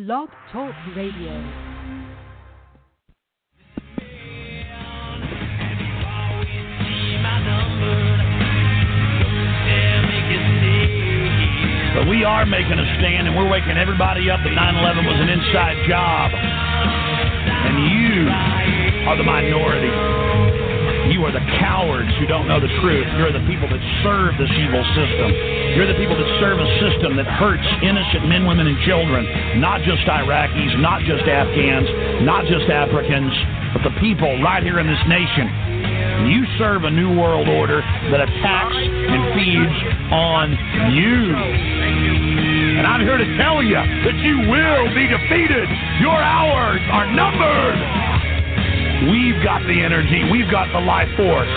Blog Talk Radio. But we are making a stand, and we're waking everybody up that 9/11 was an inside job. And you are the minority. You are the cowards who don't know the truth. You're the people that serve this evil system. You're the people that serve a system that hurts innocent men, women, and children. Not just Iraqis, not just Afghans, not just Africans, but the people right here in this nation. You serve a new world order that attacks and feeds on you. And I'm here to tell you that you will be defeated. Your hours are numbered. We've got the energy. We've got the life force.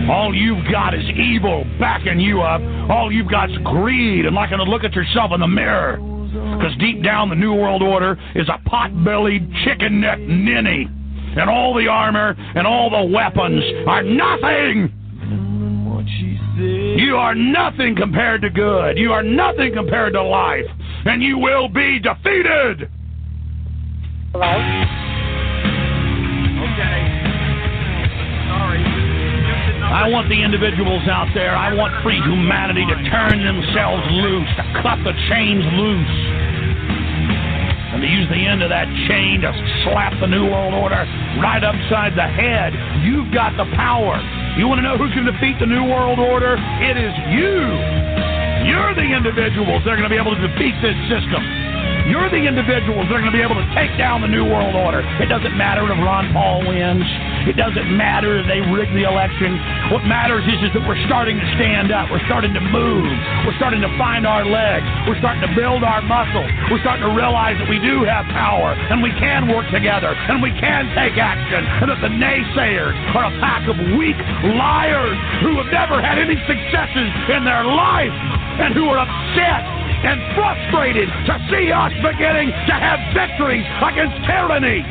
All you've got is evil backing you up. All you've got is greed and liking to look at yourself in the mirror. Because deep down, the New World Order is a pot-bellied, chicken-necked ninny. And all the armor and all the weapons are nothing. You are nothing compared to good. You are nothing compared to life. And you will be defeated. Hello? Okay. Sorry. I want the individuals out there. I want free humanity to turn themselves loose, to cut the chains loose. And to use the end of that chain to slap the New World Order right upside the head. You've got the power. You want to know who's going to defeat the New World Order? It is you. You're the individuals that are going to be able to defeat this system. You're the individuals that are going to be able to take down the New World Order. It doesn't matter if Ron Paul wins. It doesn't matter if they rig the election. What matters is that we're starting to stand up. We're starting to move. We're starting to find our legs. We're starting to build our muscle. We're starting to realize that we do have power, and we can work together, and we can take action, and that the naysayers are a pack of weak liars who have never had any successes in their life and who are upset and frustrated to see us beginning to have victories against tyranny.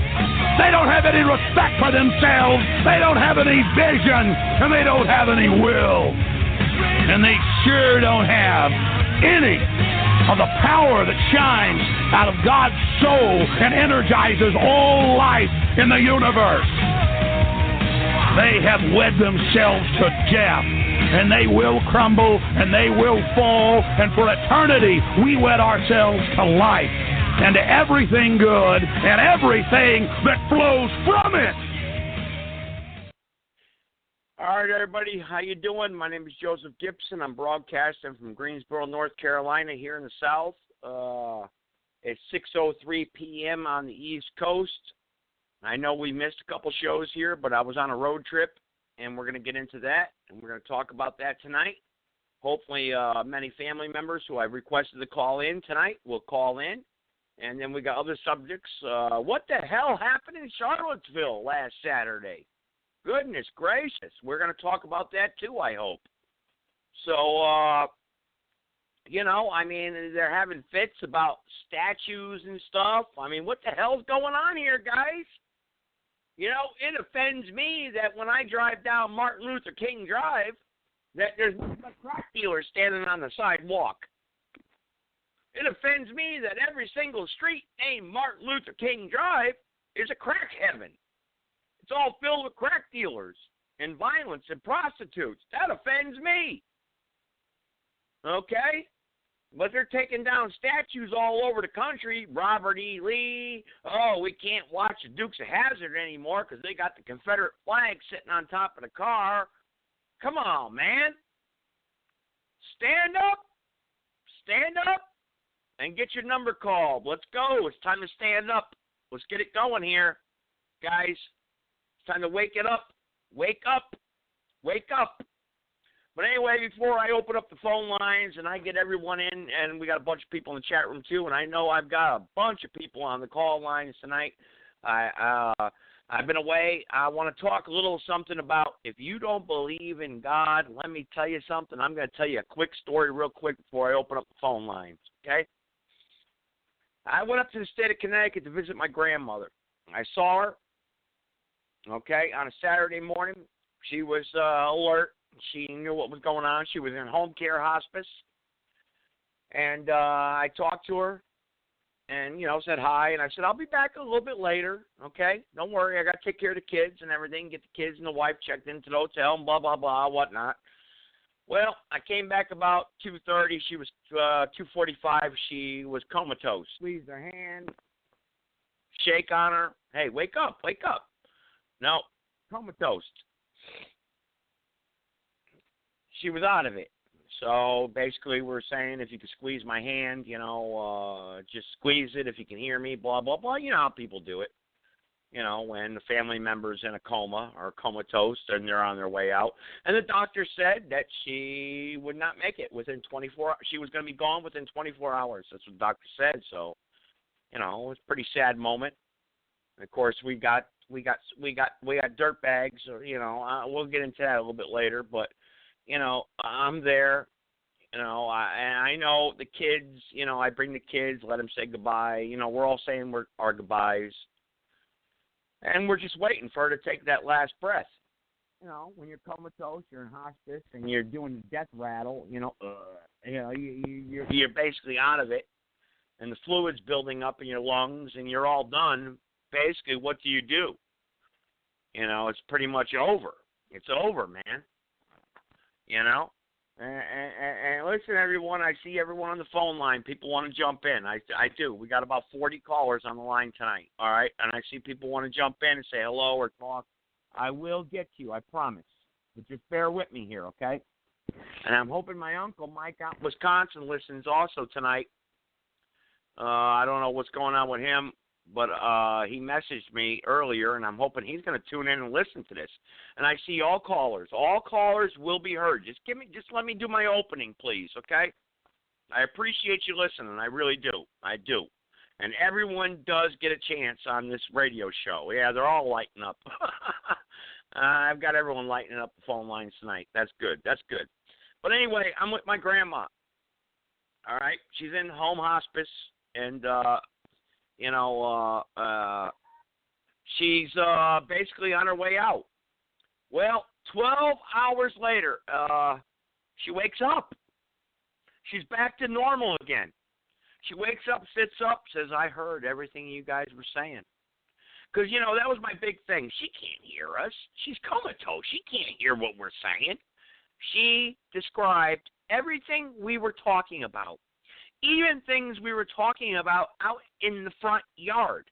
They don't have any respect for themselves. They don't have any vision, and they don't have any will. And they sure don't have any of the power that shines out of God's soul and energizes all life in the universe. They have wed themselves to death. And they will crumble, and they will fall, and for eternity, we wed ourselves to life, and to everything good, and everything that flows from it. All right, everybody, how you doing? My name is Joseph Gibson. I'm broadcasting from Greensboro, North Carolina, here in the South. It's 6:03 p.m. on the East Coast. I know we missed a couple shows here, but I was on a road trip. And we're going to get into that, and we're going to talk about that tonight. Hopefully, many family members who I've requested to call in tonight will call in. And then we got other subjects. What the hell happened in Charlottesville last Saturday? Goodness gracious. We're going to talk about that, too, I hope. So, they're having fits about statues and stuff. I mean, what the hell's going on here, guys? It offends me that when I drive down Martin Luther King Drive, that there's a crack dealer standing on the sidewalk. It offends me that every single street named Martin Luther King Drive is a crack heaven. It's all filled with crack dealers and violence and prostitutes. That offends me. Okay? But they're taking down statues all over the country. Robert E. Lee. Oh, we can't watch the Dukes of Hazzard anymore because they got the Confederate flag sitting on top of the car. Come on, man. Stand up. Stand up and get your number called. Let's go. It's time to stand up. Let's get it going here, guys. It's time to wake it up. Wake up. Wake up. But anyway, before I open up the phone lines and I get everyone in, and we got a bunch of people in the chat room too, and I know I've got a bunch of people on the call lines tonight. I've been away. I want to talk a little something about if you don't believe in God, let me tell you something. I'm going to tell you a quick story real quick before I open up the phone lines, okay? I went up to the state of Connecticut to visit my grandmother. I saw her, okay, on a Saturday morning. She was alert. She knew what was going on. She was in home care hospice. And I talked to her. and, said hi. And I said, I'll be back a little bit later, okay? Don't worry. I got to take care of the kids and everything, get the kids and the wife checked into the hotel and blah, blah, blah, whatnot. Well, I came back about 2:30. She was 2:45. She was comatose. Squeezed her hand, shake on her. Hey, wake up, wake up. No, comatose. She was out of it. So basically we're saying if you could squeeze my hand, just squeeze it if you can hear me, blah, blah, blah. You know how people do it. When the family member's in a coma or comatose and they're on their way out. And the doctor said that she would not make it within 24 hours. She was going to be gone within 24 hours. That's what the doctor said. So, it was a pretty sad moment. And of course, we got dirt bags. We'll get into that a little bit later. But, I'm there. I know the kids. I bring the kids, let them say goodbye. We're all saying our goodbyes. And we're just waiting for her to take that last breath. When you're comatose, you're in hospice, and you're doing the death rattle, you're basically out of it, and the fluid's building up in your lungs, and you're all done. Basically, what do? It's pretty much over. It's over, man. And listen, everyone, I see everyone on the phone line. People want to jump in. I do. We got about 40 callers on the line tonight, all right? And I see people want to jump in and say hello or talk. I will get to you, I promise. But just bear with me here, okay? And I'm hoping my uncle, Mike, out in Wisconsin, listens also tonight. I don't know what's going on with him, but he messaged me earlier, and I'm hoping he's going to tune in and listen to this. And I see all callers. All callers will be heard. Just let me do my opening, please, okay? I appreciate you listening. I really do. I do. And everyone does get a chance on this radio show. Yeah, they're all lighting up. I've got everyone lighting up the phone lines tonight. That's good. That's good. But anyway, I'm with my grandma. All right? She's in home hospice, and she's basically on her way out. Well, 12 hours later, she wakes up. She's back to normal again. She wakes up, sits up, says, I heard everything you guys were saying. Because, that was my big thing. She can't hear us. She's comatose. She can't hear what we're saying. She described everything we were talking about. Even things we were talking about out in the front yard.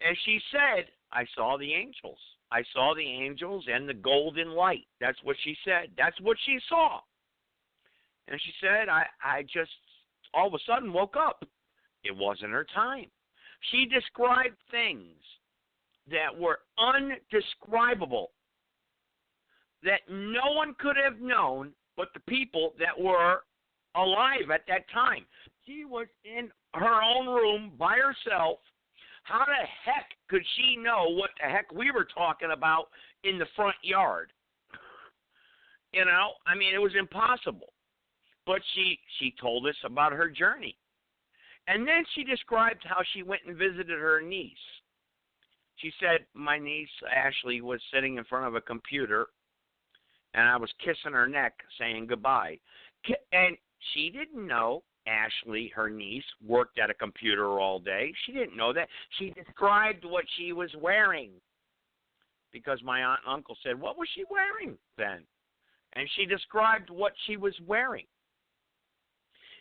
And she said, I saw the angels. I saw the angels and the golden light. That's what she said. That's what she saw. And she said, I just all of a sudden woke up. It wasn't her time. She described things that were undescribable, that no one could have known but the people that were alive at that time. She was in her own room by herself. How the heck could she know what the heck we were talking about in the front yard? It was impossible. But she told us about her journey. And then she described how she went and visited her niece. She said, my niece, Ashley, was sitting in front of a computer, and I was kissing her neck saying goodbye. And she didn't know Ashley, her niece, worked at a computer all day. She didn't know that. She described what she was wearing because my aunt and uncle said, what was she wearing then? And she described what she was wearing.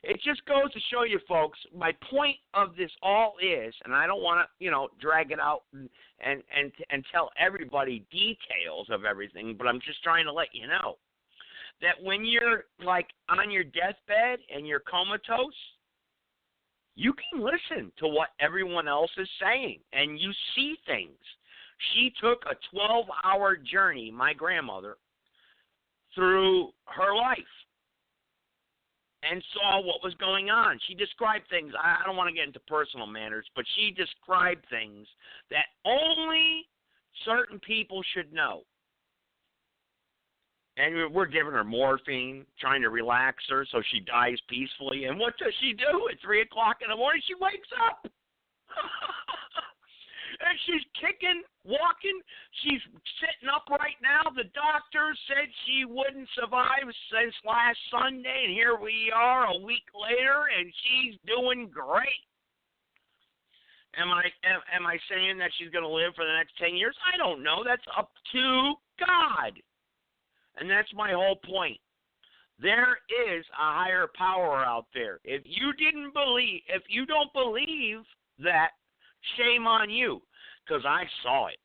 It just goes to show you, folks, my point of this all is, and I don't want to, drag it out and tell everybody details of everything, but I'm just trying to let you know that when you're, like, on your deathbed and you're comatose, you can listen to what everyone else is saying, and you see things. She took a 12-hour journey, my grandmother, through her life and saw what was going on. She described things. I don't want to get into personal matters, but she described things that only certain people should know. And we're giving her morphine, trying to relax her so she dies peacefully. And what does she do? At 3 o'clock in the morning, she wakes up. And she's kicking, walking. She's sitting up right now. The doctor said she wouldn't survive since last Sunday, and here we are a week later, and she's doing great. Am I saying that she's going to live for the next 10 years? I don't know. That's up to God. And that's my whole point. There is a higher power out there. If you don't believe that, shame on you, because I saw it.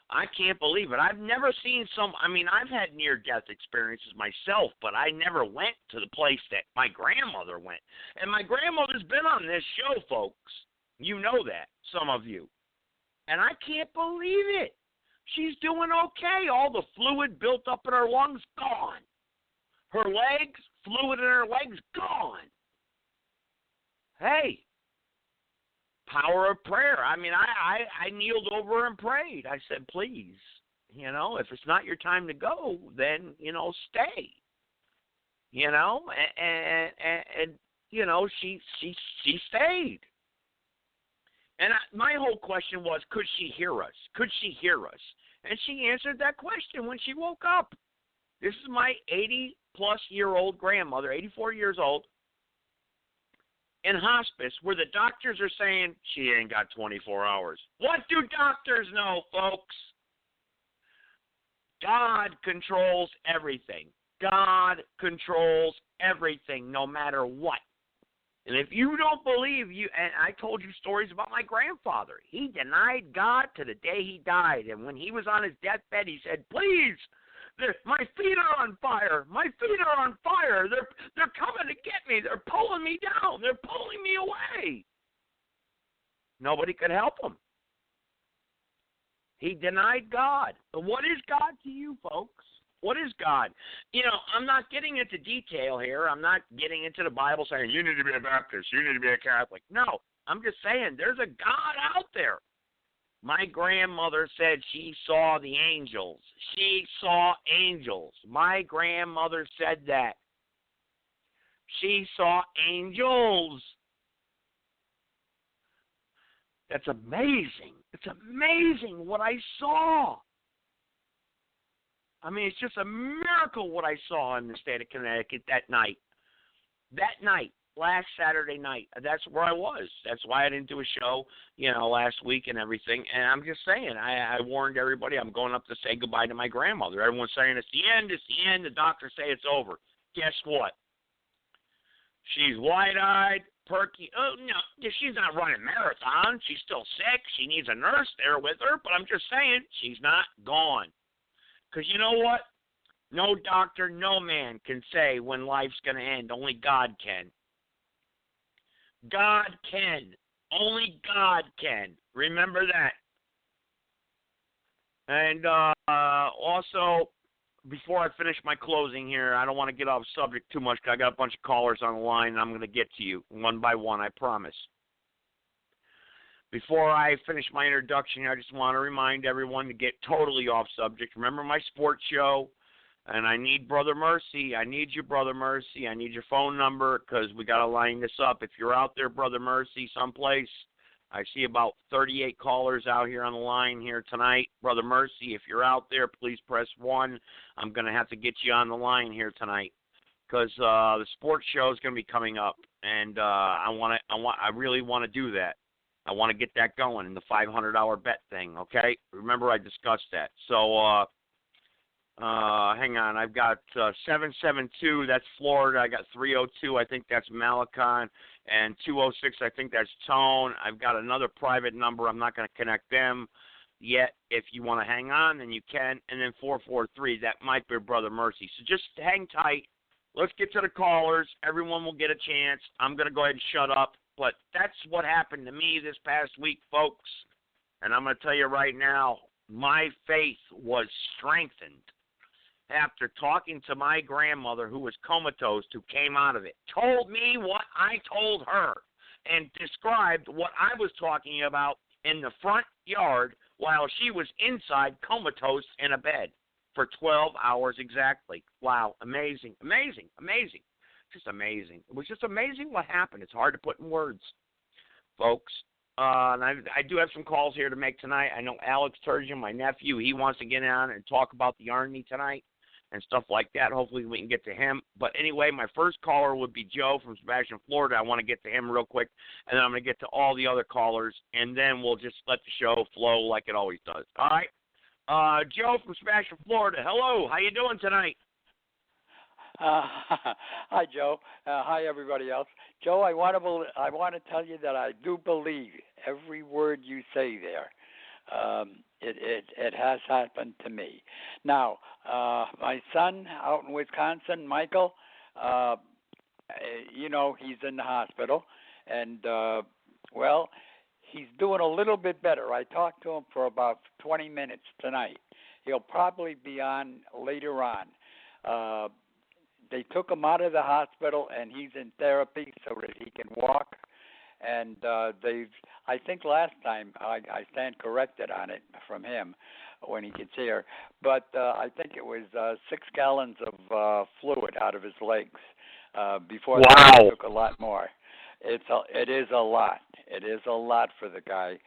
I can't believe it. I've never seen I've had near-death experiences myself, but I never went to the place that my grandmother went. And my grandmother's been on this show, folks. You know that, some of you. And I can't believe it. She's doing okay. All the fluid built up in her lungs, gone. Her legs, fluid in her legs, gone. Hey, power of prayer. I kneeled over and prayed. I said, please, if it's not your time to go, then, stay. And she stayed. And my whole question was, could she hear us? Could she hear us? And she answered that question when she woke up. This is my 80-plus-year-old grandmother, 84 years old, in hospice, where the doctors are saying she ain't got 24 hours. What do doctors know, folks? God controls everything. God controls everything, no matter what. And if you don't believe and I told you stories about my grandfather. He denied God to the day he died. And when he was on his deathbed, he said, please, my feet are on fire. My feet are on fire. They're coming to get me. They're pulling me down. They're pulling me away. Nobody could help him. He denied God. But what is God to you, folks? What is God? I'm not getting into detail here. I'm not getting into the Bible saying, you need to be a Baptist, you need to be a Catholic. No, I'm just saying there's a God out there. My grandmother said she saw the angels. She saw angels. My grandmother said that. She saw angels. That's amazing. It's amazing what I saw. It's just a miracle what I saw in the state of Connecticut that night. That night, last Saturday night, that's where I was. That's why I didn't do a show, last week and everything. And I'm just saying, I warned everybody I'm going up to say goodbye to my grandmother. Everyone's saying it's the end, it's the end. The doctors say it's over. Guess what? She's wide-eyed, perky. Oh, no, she's not running marathons. She's still sick. She needs a nurse there with her. But I'm just saying, she's not gone. Because you know what? No doctor, no man can say when life's going to end. Only God can. God can. Only God can. Remember that. And also, before I finish my closing here, I don't want to get off subject too much because I got a bunch of callers on the line, and I'm going to get to you one by one, I promise. Before I finish my introduction, I just want to remind everyone to get totally off subject. Remember my sports show, and I need Brother Mercy. I need you, Brother Mercy. I need your phone number because we got to line this up. If you're out there, Brother Mercy, someplace, I see about 38 callers out here on the line here tonight. Brother Mercy, if you're out there, please press 1. I'm going to have to get you on the line here tonight because the sports show is going to be coming up, and I really want to do that. I want to get that going in the $500 bet thing, okay? Remember I discussed that. So hang on. I've got 772, that's Florida. I got 302, I think that's Malecon. And 206, I think that's Tone. I've got another private number. I'm not going to connect them yet. If you want to hang on, then you can. And then 443, that might be Brother Mercy. So just hang tight. Let's get to the callers. Everyone will get a chance. I'm going to go ahead and shut up. But that's what happened to me this past week, folks. And I'm going to tell you right now, my faith was strengthened after talking to my grandmother who was comatose, who came out of it, told me what I told her, and described what I was talking about in the front yard while she was inside comatose in a bed for 12 hours exactly. Wow, amazing, amazing, amazing. Just amazing. It was just amazing what happened. It's hard to put in words, folks. And I do have some calls here to make tonight. I know Alex Turgeon, my nephew, he wants to get on and talk about the Army tonight. and stuff like that. Hopefully we can get to him. But anyway, my first caller would be Joe from Sebastian, Florida. I want to get to him real quick, and then I'm going to get to all the other callers, and then we'll just let the show flow like it always does. All right? Joe from Sebastian, Florida. Hello. How you doing tonight? Hi, Joe. Hi, everybody else. Joe, I want to tell you that I do believe every word you say there. It has happened to me. Now, my son out in Wisconsin, Michael, he's in the hospital, and, he's doing a little bit better. I talked to him for about 20 minutes tonight. He'll probably be on later on. They took him out of the hospital, and he's in therapy so that he can walk. And I think last time, I stand corrected on it from him when he gets here, but I think it was 6 gallons of fluid out of his legs. Before that, it took a lot more. It is a lot. It is a lot for the guy,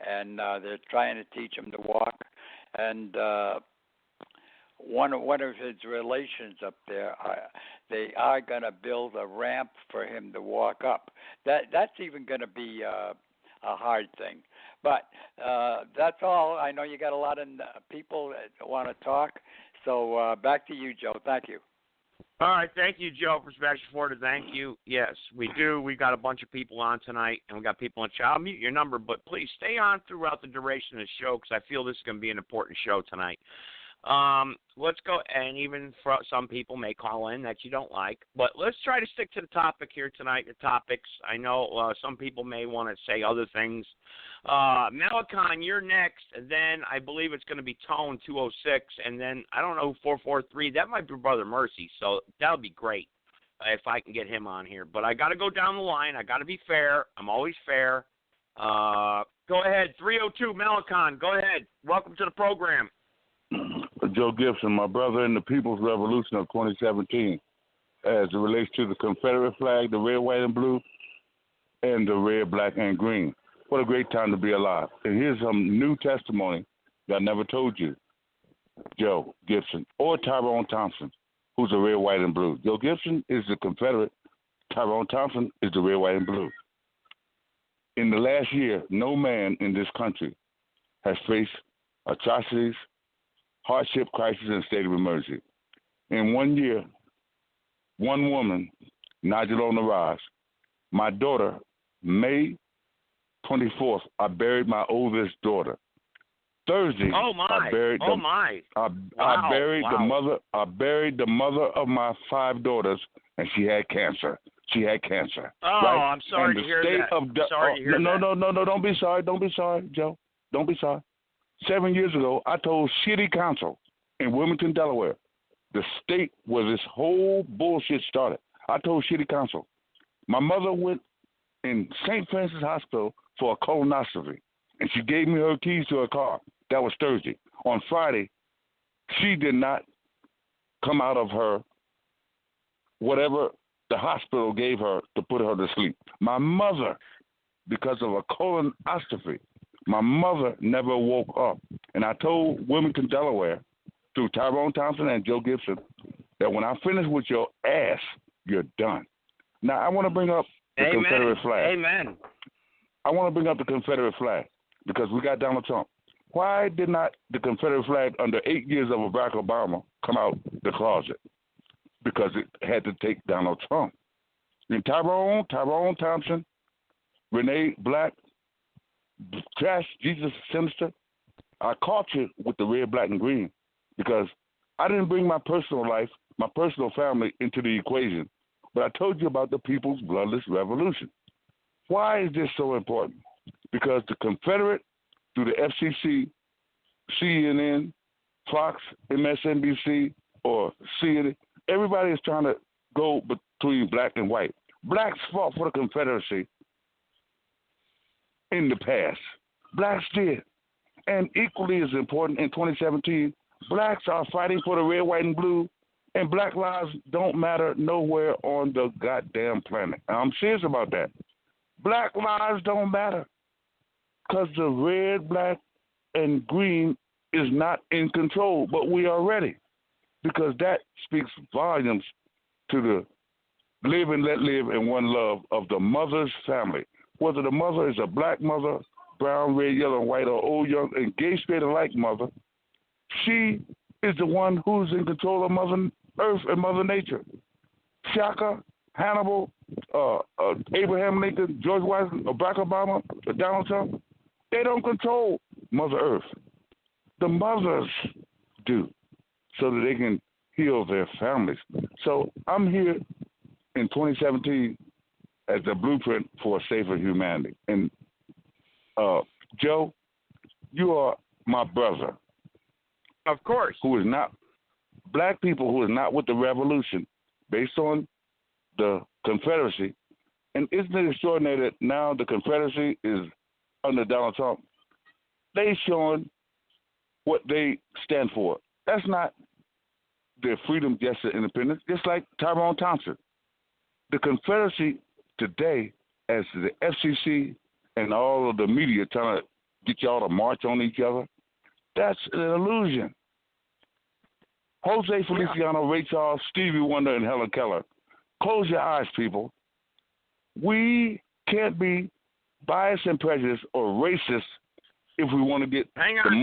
and they're trying to teach him to walk. And one of his relations up there, they are going to build a ramp for him to walk up. That's even going to be a hard thing. But that's all. I know you got a lot of people that want to talk. So back to you, Joe. Thank you. All right, thank you, Joe, from Sebastian, Florida. Thank you. Yes, we do. We've got a bunch of people on tonight, and we've got people on chat. I'll mute your number, but please stay on throughout the duration of the show because I feel this is going to be an important show tonight. Let's go, and even for some people may call in that you don't like, but let's try to stick to the topic here tonight, the topics. I know some people may want to say other things. Malicon, you're next, and then I believe it's going to be Tone 206, and then I don't know 443. That might be Brother Mercy, so that would be great if I can get him on here. But I got to go down the line. I got to be fair. I'm always fair. Go ahead, 302 Malicon. Go ahead. Welcome to the program. Joe Gibson, my brother in the People's Revolution of 2017, as it relates to the Confederate flag, the red, white, and blue, and the red, black, and green. What a great time to be alive. And here's some new testimony that I never told you, Joe Gibson, or Tyrone Thompson, who's the red, white, and blue. Joe Gibson is the Confederate. Tyrone Thompson is the red, white, and blue. In the last year, no man in this country has faced atrocities, hardship, crisis, and state of emergency. In 1 year, one woman, Nigel on the rise. My daughter, May 24th, I buried my oldest daughter. Thursday, I buried I buried the mother of my 5 daughters, and she had cancer. Oh, right? I'm sorry to hear that. No, don't be sorry. Don't be sorry, Joe. Don't be sorry. 7 years ago, I told City Council in Wilmington, Delaware, the state where this whole bullshit started. I told City Council, my mother went in St. Francis Hospital for a colonoscopy, and she gave me her keys to her car. That was Thursday. On Friday, she did not come out of her whatever the hospital gave her to put her to sleep. My mother, because of a colonoscopy, my mother never woke up. And I told Wilmington, Delaware, through Tyrone Thompson and Joe Gibson, that when I finish with your ass, you're done. Now, I want to bring up the Confederate flag. Amen. I want to bring up the Confederate flag because we got Donald Trump. Why did not the Confederate flag under 8 years of Barack Obama come out the closet? Because it had to take Donald Trump. And Tyrone Thompson, Renee Black, Trash, Jesus Sinister, I caught you with the red, black, and green because I didn't bring my personal life, my personal family into the equation, but I told you about the People's Bloodless Revolution. Why is this so important? Because the Confederate, through the FCC, CNN, Fox, MSNBC, or CNN, everybody is trying to go between black and white. Blacks fought for the Confederacy in the past. Blacks did. And equally as important, in 2017, blacks are fighting for the red, white, and blue, and black lives don't matter nowhere on the goddamn planet. I'm serious about that. Black lives don't matter because the red, black, and green is not in control, but we are ready. because that speaks volumes to the live and let live in one love of the mother's family. Whether the mother is a black mother, brown, red, yellow, and white, or old, young, and gay, straight, alike mother, she is the one who's in control of Mother Earth and Mother Nature. Shaka, Hannibal, Abraham Lincoln, George Washington, Barack Obama, Donald Trump, they don't control Mother Earth. The mothers do, so that they can heal their families. So I'm here in 2017 as the blueprint for a safer humanity. And Joe, you are my brother. Of course. Who is not, black people who is not with the revolution based on the Confederacy. And isn't it extraordinary that now the Confederacy is under Donald Trump? They showing what they stand for. That's not their freedom, just their independence, just like Tyrone Thompson. The Confederacy today, as the FCC and all of the media trying to get y'all to march on each other, that's an illusion. Jose Feliciano, Ray Charles, Stevie Wonder, and Helen Keller. Close your eyes, people. We can't be biased and prejudiced or racist if we want to get hang on,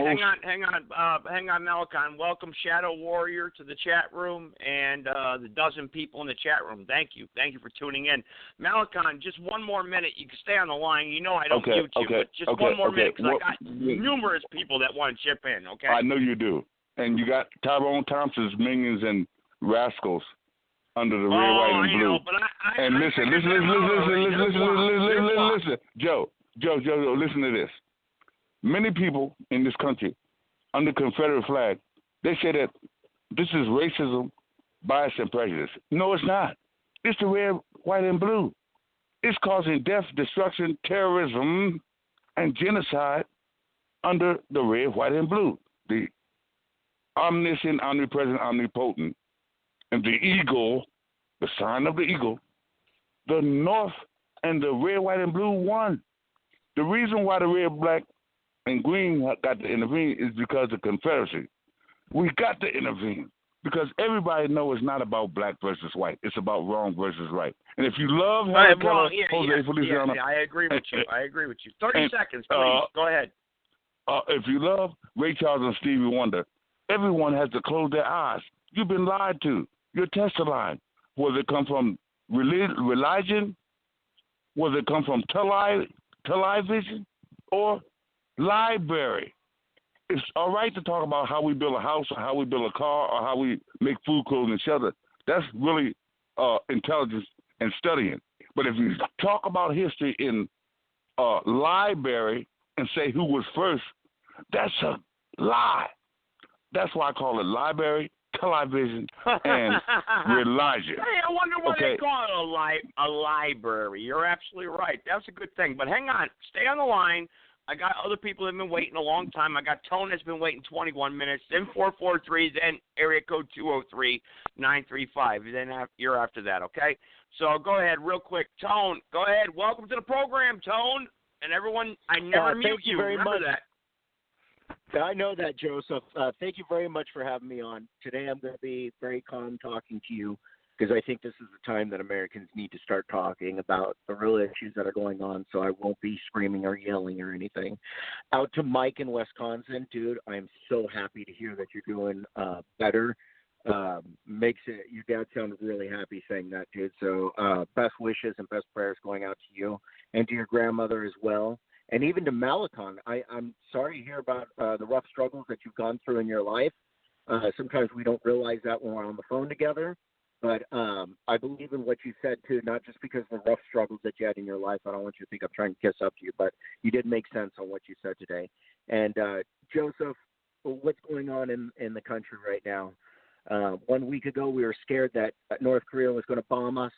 Malachi. Welcome Shadow Warrior to the chat room and the dozen people in the chat room. Thank you for tuning in. Malachi, just one more minute. You can stay on the line. You know I don't mute you, but just one more minute because I got numerous people that want to chip in. Okay. I know you do, and you got Tyrone Thompson's minions and rascals under the red, white, and blue. Know, but listen, Joe, listen to this. Many people in this country, under Confederate flag, they say that this is racism, bias, and prejudice. No, it's not. It's the red, white, and blue. It's causing death, destruction, terrorism, and genocide under the red, white, and blue. The omniscient, omnipresent, omnipotent, and the eagle, the sign of the eagle, the North and the red, white, and blue won. The reason why the red, black, and green got to intervene is because of Confederacy. We got to intervene because everybody knows it's not about black versus white. It's about wrong versus right. And if you love Helen Keller, Jose Feliciano, I agree with you. 30 seconds, please. Go ahead. If you love Ray Charles and Stevie Wonder, everyone has to close their eyes. You've been lied to. You're tested line. Whether it come from religion, whether it come from television, or library. It's all right to talk about how we build a house or how we build a car or how we make food, clothing, and shelter. That's really intelligence and studying. But if you talk about history in a library and say who was first, that's a lie. That's why I call it library, television, and religion. Hey, I wonder why they call it a library. You're absolutely right. That's a good thing. But hang on. Stay on the line. I got other people that have been waiting a long time. I got Tone that's been waiting 21 minutes, then 443, then area code 203-935. Then you're after that, okay? So go ahead real quick. Tone, go ahead. Welcome to the program, Tone. And everyone, I never mute you. Remember that. I know that, Joseph. Thank you very much for having me on. Today I'm going to be very calm talking to you because I think this is the time that Americans need to start talking about the real issues that are going on, so I won't be screaming or yelling or anything. Out to Mike in Wisconsin, dude, I'm so happy to hear that you're doing better. Your dad sounded really happy saying that, dude. So best wishes and best prayers going out to you and to your grandmother as well. And even to Malakon, I'm sorry to hear about the rough struggles that you've gone through in your life. Sometimes we don't realize that when we're on the phone together. But I believe in what you said, too, not just because of the rough struggles that you had in your life. I don't want you to think I'm trying to kiss up to you, but you did make sense on what you said today. And, Joseph, what's going on in the country right now? 1 week ago, we were scared that North Korea was going to bomb us.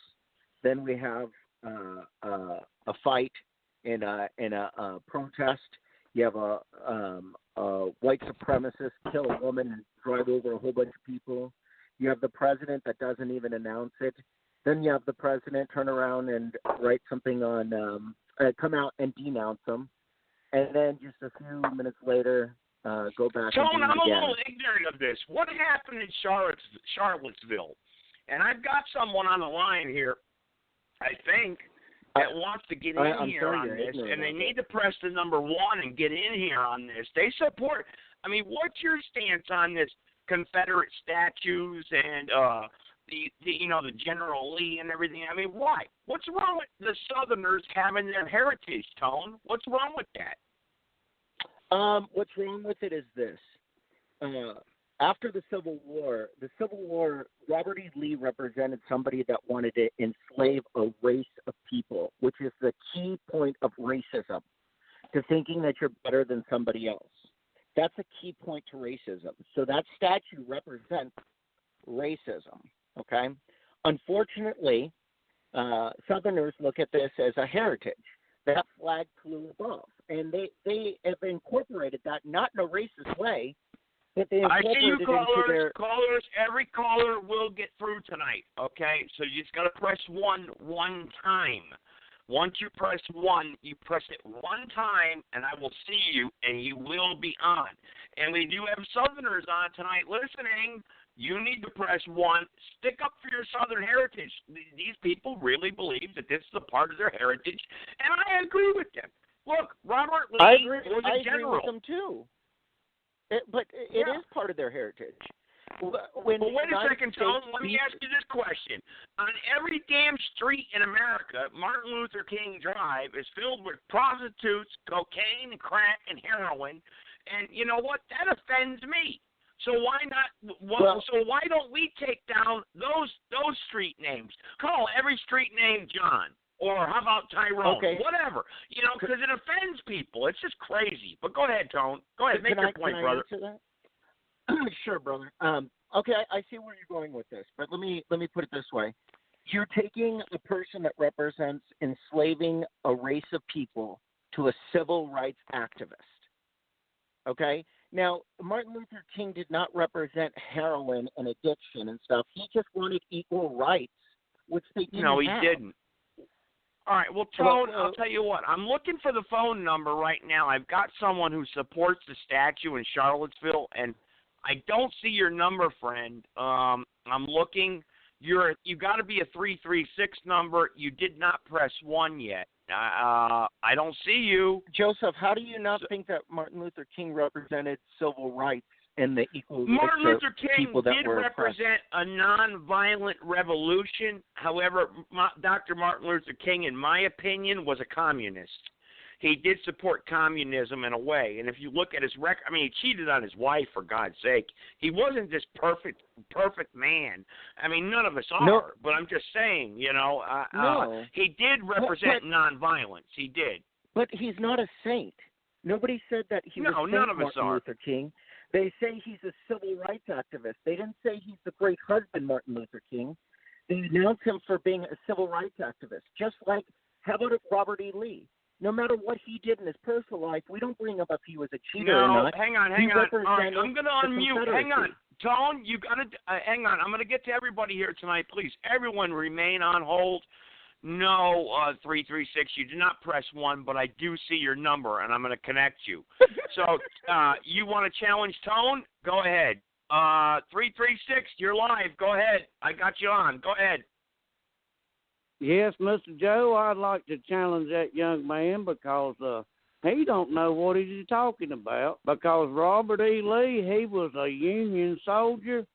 Then we have a fight in a protest. You have a white supremacist kill a woman and drive over a whole bunch of people. You have the president that doesn't even announce it. Then you have the president turn around and write something on, come out and denounce them. And then just a few minutes later, go back Tone, and do it I'm a again. little ignorant of this. What happened in Charlottesville? And I've got someone on the line here, I think, that wants to get in here on this, and they need to press the number 1 and get in here on this. They support. I mean, what's your stance on this Confederate statues and the General Lee and everything? I mean, why? What's wrong with the Southerners having their heritage, Tone? What's wrong with that? What's wrong with it is this. After the Civil War, Robert E. Lee represented somebody that wanted to enslave a race of people, which is the key point of racism, to thinking that you're better than somebody else. That's a key point to racism. So that statue represents racism, okay? Unfortunately, Southerners look at this as a heritage. That flag flew above, and they have incorporated that, not in a racist way, but they I see you, incorporated callers. into their... Callers, every caller will get through tonight, okay? So you just got to press 1 time. Once you press 1, you press it 1 time, and I will see you, and you will be on. And we do have Southerners on tonight listening. You need to press 1. Stick up for your Southern heritage. These people really believe that this is a part of their heritage, and I agree with them. Look, Robert Lee was a general. I agree with them, too. But it is part of their heritage. But wait a second, Tone. Let me ask you this question. On every damn street in America, Martin Luther King Drive is filled with prostitutes, cocaine, crack, and heroin. And you know what? That offends me. So why not? So why don't we take down those street names? Call every street name John. Or how about Tyrone? Okay. Whatever. Because it offends people. It's just crazy. But go ahead, Tone. Go ahead. Make your point, brother. Answer that? Sure, brother. Okay, I see where you're going with this, but let me put it this way. You're taking a person that represents enslaving a race of people to a civil rights activist. Okay? Now, Martin Luther King did not represent heroin and addiction and stuff. He just wanted equal rights, which they didn't have. No, he didn't. All right, well, Tone, I'll tell you what. I'm looking for the phone number right now. I've got someone who supports the statue in Charlottesville, and I don't see your number, friend. I'm looking. You got to be a 336 number. You did not press 1 yet. I don't see you. Joseph, how do you not think that Martin Luther King represented civil rights and the equal Martin rights Luther of King people that did were represent a nonviolent revolution. However, Dr. Martin Luther King, in my opinion, was a communist. He did support communism in a way. And if you look at his record, I mean, he cheated on his wife, for God's sake. He wasn't this perfect man. I mean, none of us are. No. But I'm just saying, No. He did represent nonviolence. He did. But he's not a saint. Nobody said that he was none of us Martin are. Luther King. They say he's a civil rights activist. They didn't say he's the great husband, Martin Luther King. They announced him for being a civil rights activist. Just like, how about Robert E. Lee? No matter what he did in his personal life, we don't bring up if he was a cheater or not. Hang on. All right, I'm going to unmute. Hang on. Tone, you got to hang on. I'm going to get to everybody here tonight. Please, everyone remain on hold. No, 336, you do not press 1, but I do see your number, and I'm going to connect you. So you want to challenge Tone? Go ahead. 336, you're live. Go ahead. I got you on. Go ahead. Yes, Mr. Joe, I'd like to challenge that young man because he don't know what he's talking about. Because Robert E. Lee, he was a Union soldier,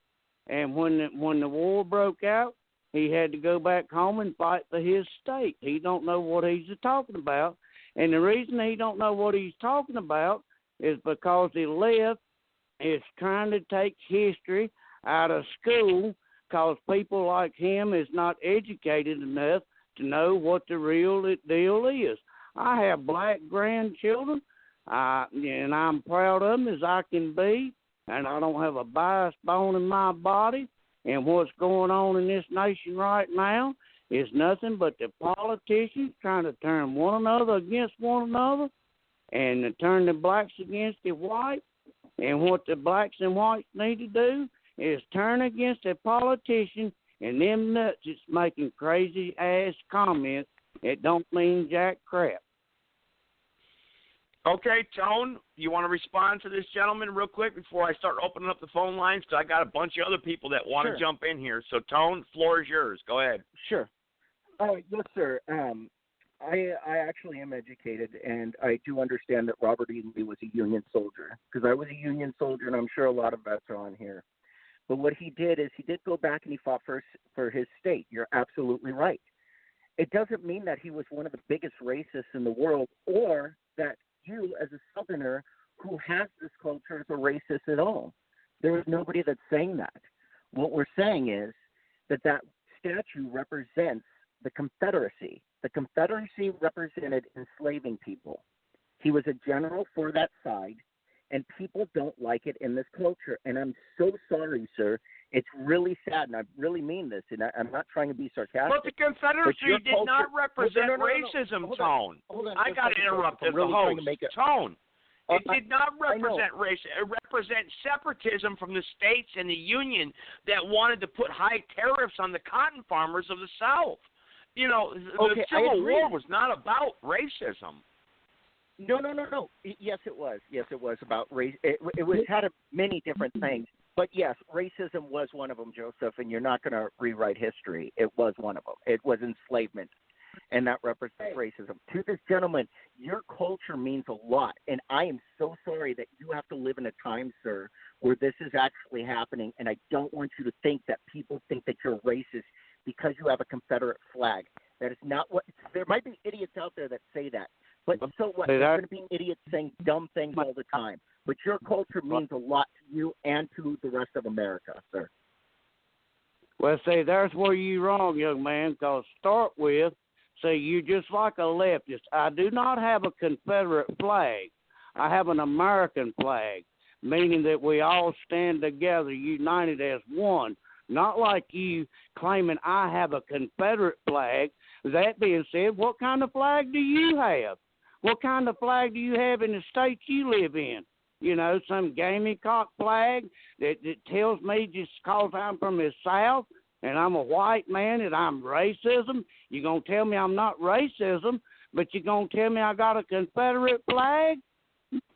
and when the war broke out, he had to go back home and fight for his state. He don't know what he's talking about, and the reason he don't know what he's talking about is because the left is trying to take history out of school. Because people like him is not educated enough to know what the real deal is. I have black grandchildren, and I'm proud of them as I can be, and I don't have a biased bone in my body. And what's going on in this nation right now is nothing but the politicians trying to turn one another against one another and to turn the blacks against the whites. And what the blacks and whites need to do is turn against a politician and them nuts that's making crazy-ass comments that don't mean jack crap. Okay, Tone, you want to respond to this gentleman real quick before I start opening up the phone lines? Because I got a bunch of other people that want to jump in here. So, Tone, floor is yours. Go ahead. Sure. Yes, sir. I actually am educated, and I do understand that Robert E. Lee was a Union soldier, because I was a Union soldier, and I'm sure a lot of vets are on here. But what he did is he did go back and he fought for his state. You're absolutely right. It doesn't mean that he was one of the biggest racists in the world, or that you, as a Southerner who has this culture, is a racist at all. There is nobody that's saying that. What we're saying is that statue represents the Confederacy. The Confederacy represented enslaving people. He was a general for that side, and people don't like it in this culture. And I'm so sorry, sir. It's really sad, and I really mean this, and I'm not trying to be sarcastic. But the Confederacy did not represent racism, Tone. I got to interrupt as the host. Tone. It did not represent race. It represents separatism from the states and the Union that wanted to put high tariffs on the cotton farmers of the South. You know, the Civil War was not about racism. No. Yes, it was. Yes, it was about race. It had many different things. But, yes, racism was one of them, Joseph, and you're not going to rewrite history. It was one of them. It was enslavement, and that represents racism. To this gentleman, your culture means a lot, and I am so sorry that you have to live in a time, sir, where this is actually happening, and I don't want you to think that people think that you're racist because you have a Confederate flag. That is not what – there might be idiots out there that say that. But so what? There's going to be idiots saying dumb things all the time. But your culture means a lot to you and to the rest of America, sir. Well, see, there's where you're wrong, young man, because start with, say, you're just like a leftist. I do not have a Confederate flag. I have an American flag, meaning that we all stand together, united as one. Not like you claiming I have a Confederate flag. That being said, what kind of flag do you have? What kind of flag do you have in the state you live in? You know, some gamecock flag that tells me just because I'm from the South and I'm a white man that I'm racism. You're going to tell me I'm not racism, but you're going to tell me I got a Confederate flag?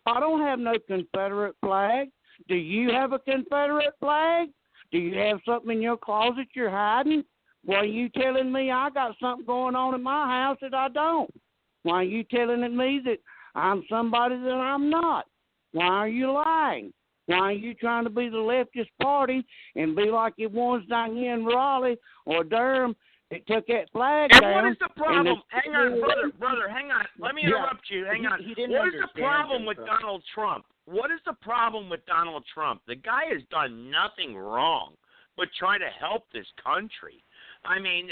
I don't have no Confederate flag. Do you have a Confederate flag? Do you have something in your closet you're hiding? Why are you telling me I got something going on in my house that I don't? Why are you telling me that I'm somebody that I'm not? Why are you lying? Why are you trying to be the leftist party and be like the ones down here in Raleigh or Durham that took that flag down? And what is the problem? Hang on, brother, hang on. Let me interrupt you. Hang on. What is the problem with Donald Trump? What is the problem with Donald Trump? The guy has done nothing wrong but try to help this country. I mean,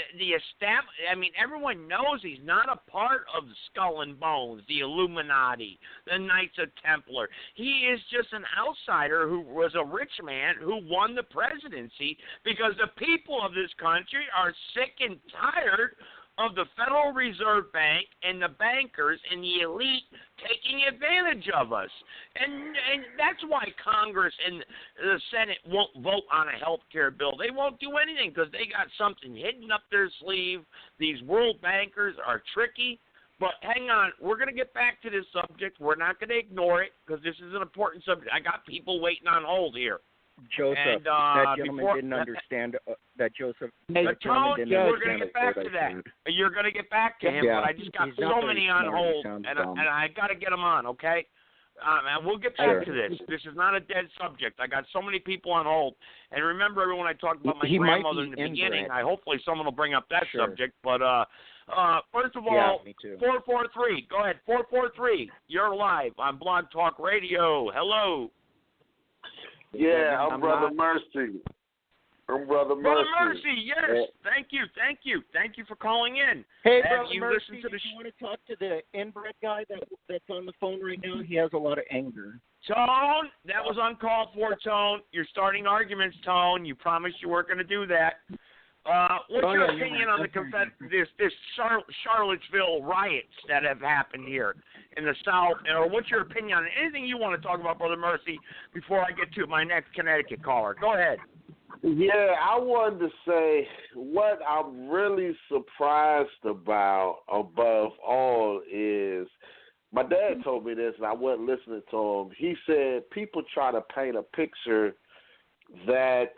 everyone knows he's not a part of the Skull and Bones, the Illuminati, the Knights of Templar. He is just an outsider who was a rich man who won the presidency because the people of this country are sick and tired of the Federal Reserve Bank and the bankers and the elite taking advantage of us. And that's why Congress and the Senate won't vote on a health care bill. They won't do anything because they got something hidden up their sleeve. These world bankers are tricky. But hang on, we're going to get back to this subject. We're not going to ignore it because this is an important subject. I got people waiting on hold here. Joseph, that gentleman didn't understand that Joseph. That Tone, we're going to get back to that. You're going to get back to him, but I just got so many on hold, and I got to get them on, okay? And we'll get back to this. This is not a dead subject. I got so many people on hold. And remember, everyone, I talked about my grandmother in the beginning. Hopefully someone will bring up that subject. But first of all, 443. Go ahead, 443. You're live on Blog Talk Radio. Hello. Yeah, I'm Brother Mercy. Brother Mercy, yes. Thank you. Thank you for calling in. Hey, Brother Mercy, do you want to talk to the inbred guy that's on the phone right now? He has a lot of anger. Tone, that was uncalled for, Tone. You're starting arguments, Tone. You promised you weren't going to do that. What's your opinion on this Charlottesville riots that have happened here in the South? Or what's your opinion on anything you want to talk about, Brother Mercy, before I get to my next Connecticut caller? Go ahead. Yeah, I wanted to say what I'm really surprised about above all is my dad told me this, and I wasn't listening to him. He said people try to paint a picture that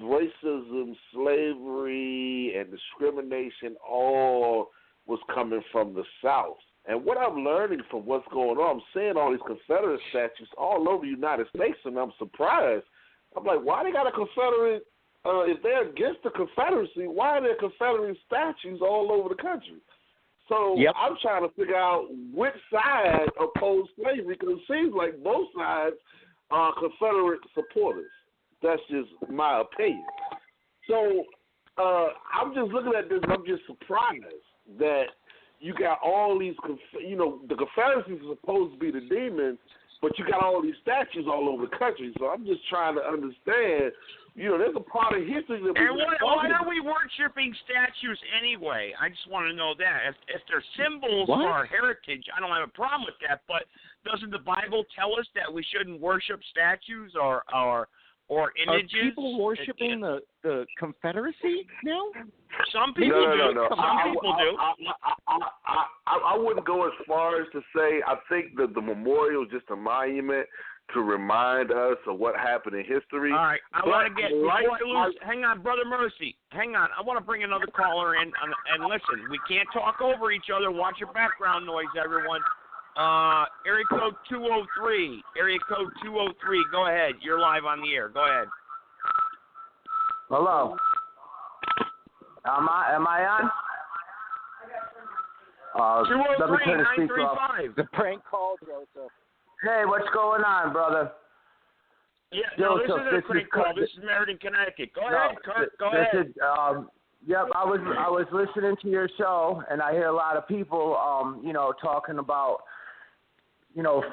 racism, slavery, and discrimination all was coming from the South. And what I'm learning from what's going on, I'm seeing all these Confederate statues all over the United States, and I'm surprised. I'm like, why they got a Confederate, if they're against the Confederacy, why are there Confederate statues all over the country? So I'm trying to figure out which side opposed slavery, because it seems like both sides are Confederate supporters. That's just my opinion. So I'm just looking at this, and I'm just surprised that you got all these, the Confederacy is supposed to be the demons, but you got all these statues all over the country. So I'm just trying to understand, there's a part of history that and why are we worshiping statues anyway? I just want to know that. If they're symbols for our heritage, I don't have a problem with that, but doesn't the Bible tell us that we shouldn't worship statues or images? Are people worshiping the Confederacy now? Some people do. No. Some people do. I wouldn't go as far as to say I think that the memorial is just a monument to remind us of what happened in history. All right. I want to get hang on, Brother Mercy. Hang on. I want to bring another caller in. And listen, we can't talk over each other. Watch your background noise, everyone. Area code 203. Area code 203. Go ahead. You're live on the air. Go ahead. Hello. Am I on? 203-935. The prank call, Joseph. Hey, what's going on, brother? Yeah, no, this isn't a prank call. This is Meriden, Connecticut. Go ahead, Kurt. Go ahead. I was listening to your show, and I hear a lot of people, talking about,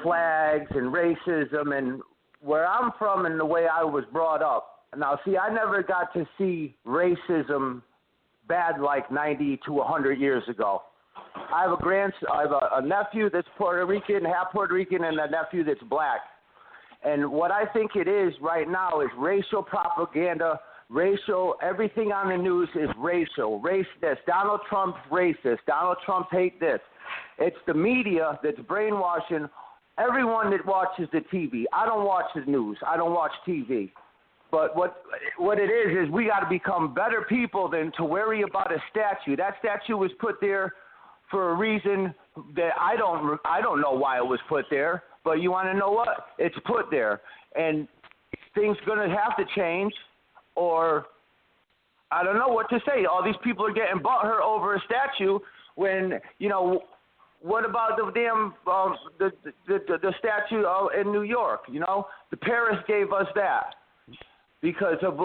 flags and racism, and where I'm from and the way I was brought up. Now, see, I never got to see racism bad like 90 to 100 years ago. I have a nephew that's Puerto Rican, half Puerto Rican, and a nephew that's black. And what I think it is right now is racial propaganda, everything on the news is racial. Race this. Donald Trump's racist. Donald Trump hate this. It's the media that's brainwashing everyone that watches the TV. I don't watch the news. I don't watch TV. But what it is we got to become better people than to worry about a statue. That statue was put there for a reason that I don't know why it was put there. But you want to know what? It's put there, and things going to have to change, or I don't know what to say. All these people are getting butthurt over a statue when What about the damn the statue in New York? The Paris gave us that. Because of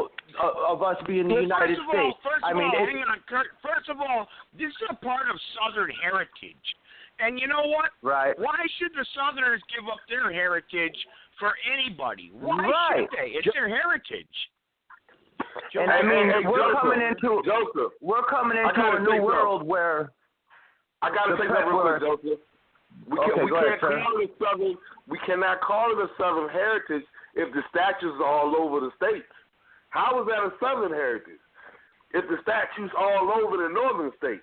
us being the United States. Hang on, Kurt. First of all, this is a part of Southern heritage. And you know what? Right. Why should the Southerners give up their heritage for anybody? Why should they? It's their heritage. And we're coming into a new world where I got to take that real quick, Joseph. We cannot call it a Southern heritage if the statues are all over the states. How is that a Southern heritage if the statues all over the northern states?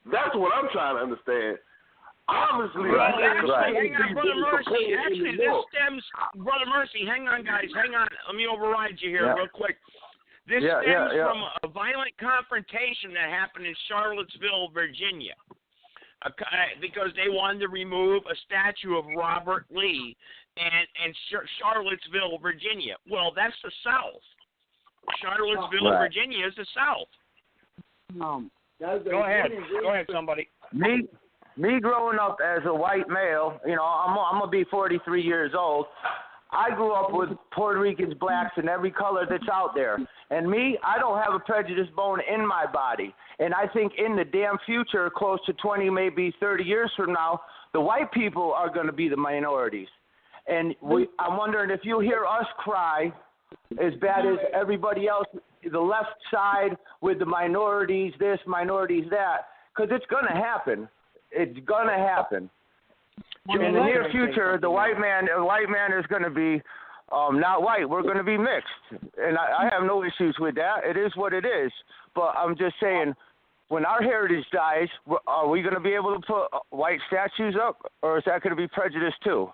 That's what I'm trying to understand. Obviously, hang on, Brother Mercy. Actually, this stems, Brother Mercy, hang on, guys. Hang on. Let me override you here real quick. This stems from a violent confrontation that happened in Charlottesville, Virginia. Because they wanted to remove a statue of Robert Lee in Charlottesville, Virginia. Well, that's the South. Charlottesville, Virginia is the South. Go ahead. Go ahead, somebody. Me growing up as a white male, I'm going to be 43 years old. I grew up with Puerto Ricans, blacks, and every color that's out there. And me, I don't have a prejudice bone in my body. And I think in the damn future, close to 20, maybe 30 years from now, the white people are going to be the minorities. And I'm wondering if you hear us cry as bad as everybody else, the left side with the minorities this, minorities that, because it's going to happen. It's going to happen. In the near future, the white man is going to be not white. We're going to be mixed, and I have no issues with that. It is what it is. But I'm just saying, when our heritage dies, are we going to be able to put white statues up, or is that going to be prejudice too?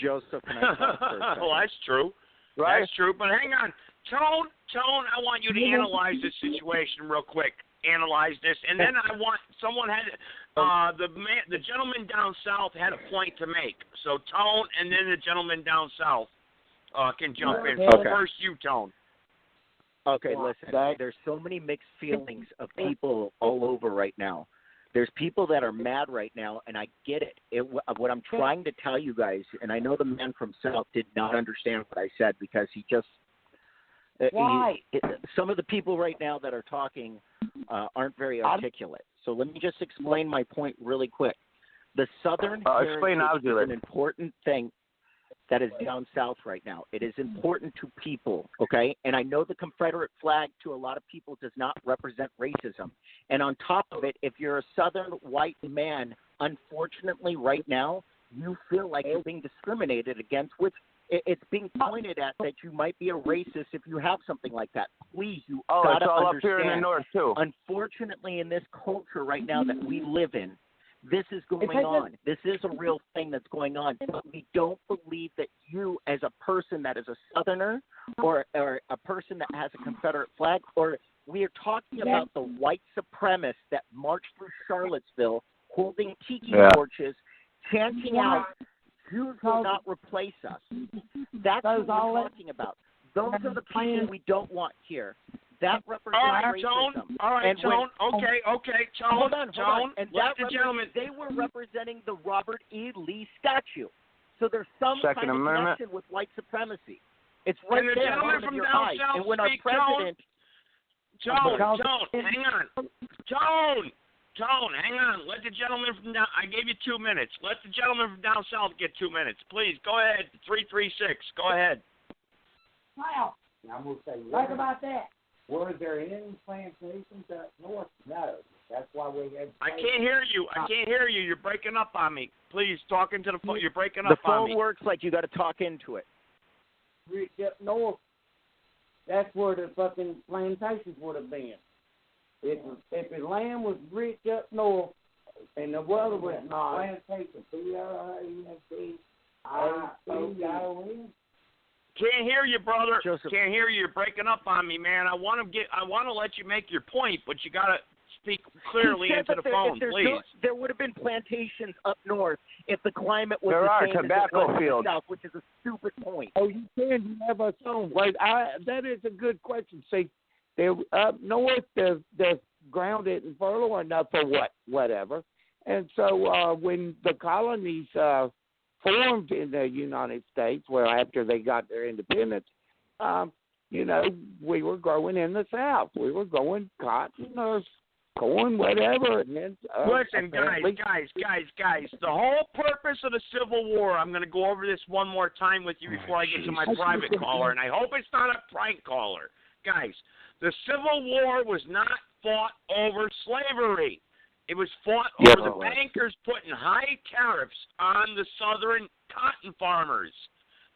Joseph, can I talk for a second? Well, that's true. Right? That's true. But hang on. Tone, I want you to analyze this situation real quick. Analyze this, and then I want someone had the gentleman down south had a point to make. So Tone, and then the gentleman down south can jump in. So first, you, Tone. Okay, listen. There's so many mixed feelings of people all over right now. There's people that are mad right now, and I get it. What I'm trying to tell you guys, and I know the man from South did not understand what I said because he just Why? some of the people right now that are talking aren't very articulate. So let me just explain my point really quick. The Southern heritage is an important thing that is down south right now. It is important to people, okay? And I know the Confederate flag to a lot of people does not represent racism. And on top of it, if you're a Southern white man, unfortunately right now, you feel like you're being discriminated against, which it's being pointed at that you might be a racist if you have something like that. Please, you gotta it's all understand. up here in the north too. Unfortunately, in this culture right now that we live in, this is going on. This is a real thing that's going on. But we don't believe that you, as a person that is a Southerner or a person that has a Confederate flag, or we are talking about the white supremacists that marched through Charlottesville holding tiki torches, chanting out, Jews will not replace us. That's what we're talking about. Those are the people we don't want here. That represents racism. All right, Tone. Okay, Tone. Hold on. And let the gentleman. They were representing the Robert E. Lee statue. So there's some Second kind of Amendment. connection with white supremacy. It's right and the there. gentleman from down south and when our speak, president, Tone, hang on. Tone, hang on. Let the gentleman from down. I gave you 2 minutes. Let the gentleman from down south get 2 minutes, please. Go ahead. 336. Go ahead. Wow. I'm going to say, talk about that. Were there any plantations up north? No. That's why we had. I can't hear you. You're breaking up on me. Please, talk into the phone. You're breaking up the on phone me. works like you got to talk into it. Rich up north. That's where the fucking plantations would have been. If the land was rich up north and the weather was not. Plantation. Plantation. Can't hear you, brother. Joseph. Can't hear you. You're breaking up on me, man. I want to let you make your point, but you got to speak clearly into the phone, please. There would have been plantations up north if the climate was There the are same tobacco as it was fields. in the south, which is a stupid point. Oh, you can have a song. Wait, that is a good question. See, they're up north, the ground isn't fertile enough for whatever. And so when the colonies formed in the United States, well, after they got their independence, we were growing in the South. We were growing cotton or corn, whatever. And then, listen, guys. The whole purpose of the Civil War, I'm going to go over this one more time with you before I get to my private caller, and I hope it's not a prank caller. Guys, the Civil War was not fought over slavery. It was fought over the bankers putting high tariffs on the southern cotton farmers.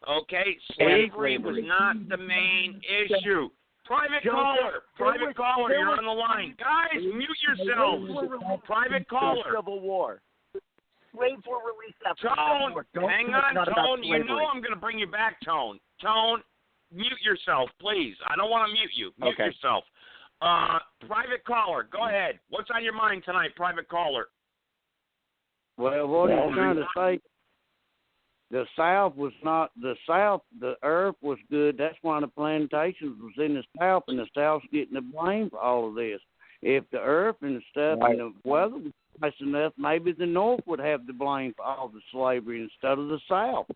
Okay? Slavery was not the main issue. Private caller, you're on the line. Guys, mute yourselves. Private caller. Civil War. Slaves were released after the Tone, Civil War. hang on, Tone. You know I'm going to bring you back, Tone. Tone, mute yourself, please. I don't want to mute you. Mute yourself. Private caller, go ahead. What's on your mind tonight, private caller? Well, what are you trying to say? The South was not the South. The earth was good. That's why the plantations was in the South, and the South's getting the blame for all of this. If the earth and the stuff and the weather was nice enough, maybe the North would have the blame for all the slavery instead of the South.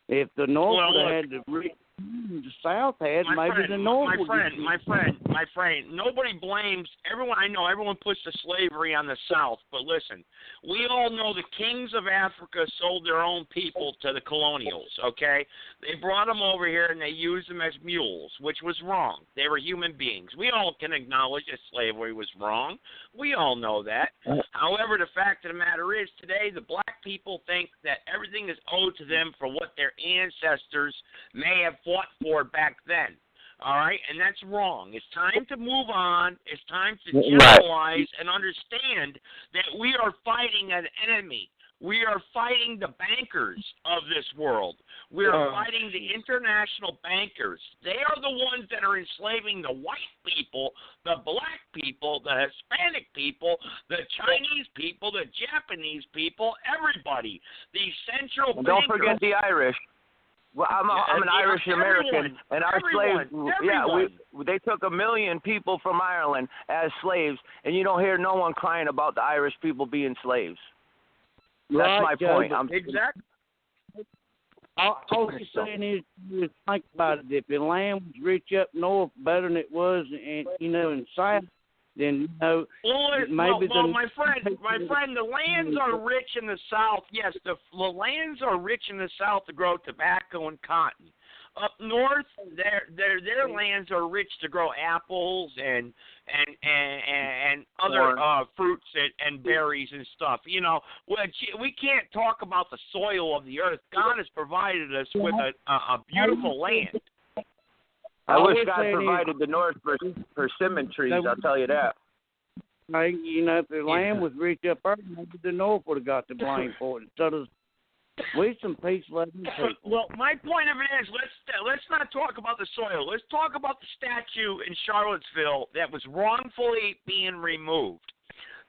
If the North would have had the South had, the North would. My friend, nobody blames everyone. I know everyone puts the slavery on the South, but listen, we all know the kings of Africa sold their own people to the colonials, okay? They brought them over here and they used them as mules, which was wrong. They were human beings. We all can acknowledge that slavery was wrong. We all know that. However, the fact of the matter is today the black people think that everything is owed to them for what their ancestors may have fought for back then. All right, and that's wrong. It's time to move on. It's time to generalize and understand that we are fighting an enemy. We are fighting the bankers of this world. We are fighting the international bankers. They are the ones that are enslaving the white people, the black people, the Hispanic people, the Chinese people, the Japanese people, everybody. The central bankers. Don't forget the Irish. Well, I'm an Irish American, and our slaves. Yeah, they took 1 million people from Ireland as slaves, and you don't hear no one crying about the Irish people being slaves. That's my point. Exactly. All you're saying is think about it. If the land was rich up north better than it was, in south, then maybe. Well, my friend, the lands are rich in the south. Yes, the lands are rich in the south to grow tobacco and cotton. Up north, their lands are rich to grow apples and other fruits and berries and stuff. We can't talk about the soil of the earth. God has provided us with a beautiful land. I wish God provided the north for persimmon trees. I'll tell you that. If the land was rich up there, maybe the north would have got the blame for it. So we some peace-loving people. Well, my point of it is, let's not talk about the soil. Let's talk about the statue in Charlottesville that was wrongfully being removed.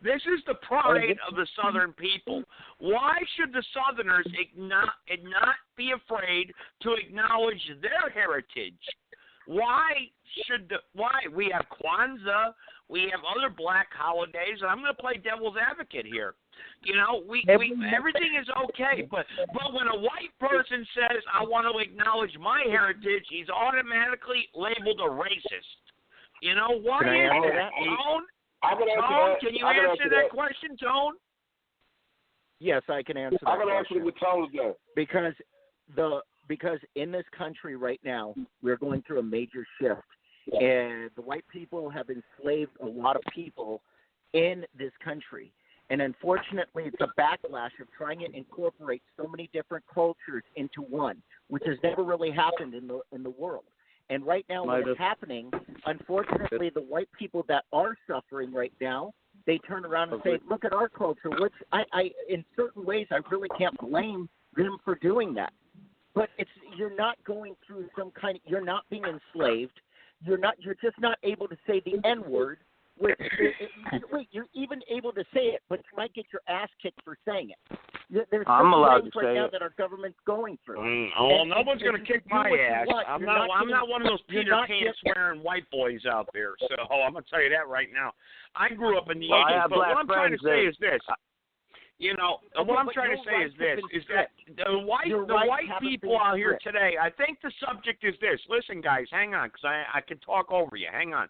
This is the pride of the Southern people. Why should the Southerners not be afraid to acknowledge their heritage? Why we have Kwanzaa, we have other black holidays, and I'm going to play devil's advocate here. Everything is okay, but when a white person says, I want to acknowledge my heritage, he's automatically labeled a racist. Why is that? Tone, can you answer that question, Tone? Yes, I can answer that. I'm going to answer it with Tone again. Because in this country right now, we're going through a major shift, and the white people have enslaved a lot of people in this country. And unfortunately, it's a backlash of trying to incorporate so many different cultures into one, which has never really happened in the world. And right now, what is happening, unfortunately, the white people that are suffering right now, they turn around and say, look at our culture, which I in certain ways, I really can't blame them for doing that. But you're not going through you're not being enslaved. You're just not able to say the N-word. Wait, you're even able to say it, but you might get your ass kicked for saying it. There's I'm allowed to right say now it. that our government's going through. No one's going to kick my ass. I'm not one of those Peter Pan swearing white boys out there. So I'm going to tell you that right now. I grew up in the 80s, but what I'm trying to say is this. What I'm trying to say is this: is that the white people out here today. I think the subject is this. Listen, guys, hang on, because I can talk over you. Hang on.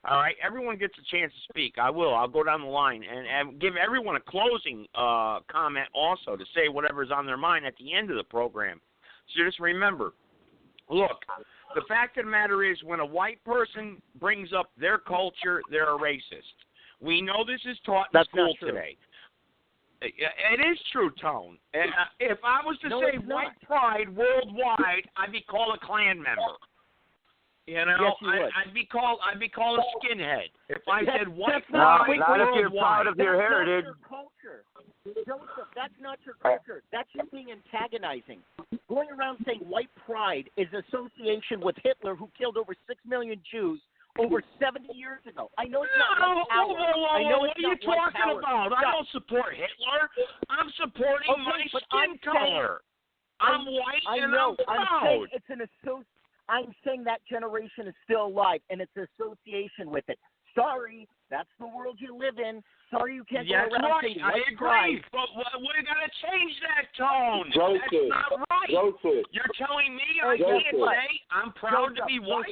All right, everyone gets a chance to speak. I will. I'll go down the line and give everyone a closing comment also to say whatever's on their mind at the end of the program. So just remember, look, the fact of the matter is when a white person brings up their culture, they're a racist. We know this is taught in school today. It is true, Tone. If I was to say white pride worldwide, I'd be called a Klan member. Yes, you would. I'd be called a skinhead. If I said white pride worldwide. Not if you're proud of your heritage. That's not your culture. Joseph, that's not your culture. That's you being antagonizing. Going around saying white pride is association with Hitler, who killed over 6 million Jews over 70 years ago. I know it's not white power. What are you talking about? I don't support Hitler. I'm supporting my skin color. I'm white and I'm proud. I'm saying that generation is still alive, and it's association with it. Sorry, that's the world you live in. Sorry you can't go around saying I agree, but we're going to change that tone. Joseph, that's not right. Joseph. You're telling me I can't say I'm proud to be white?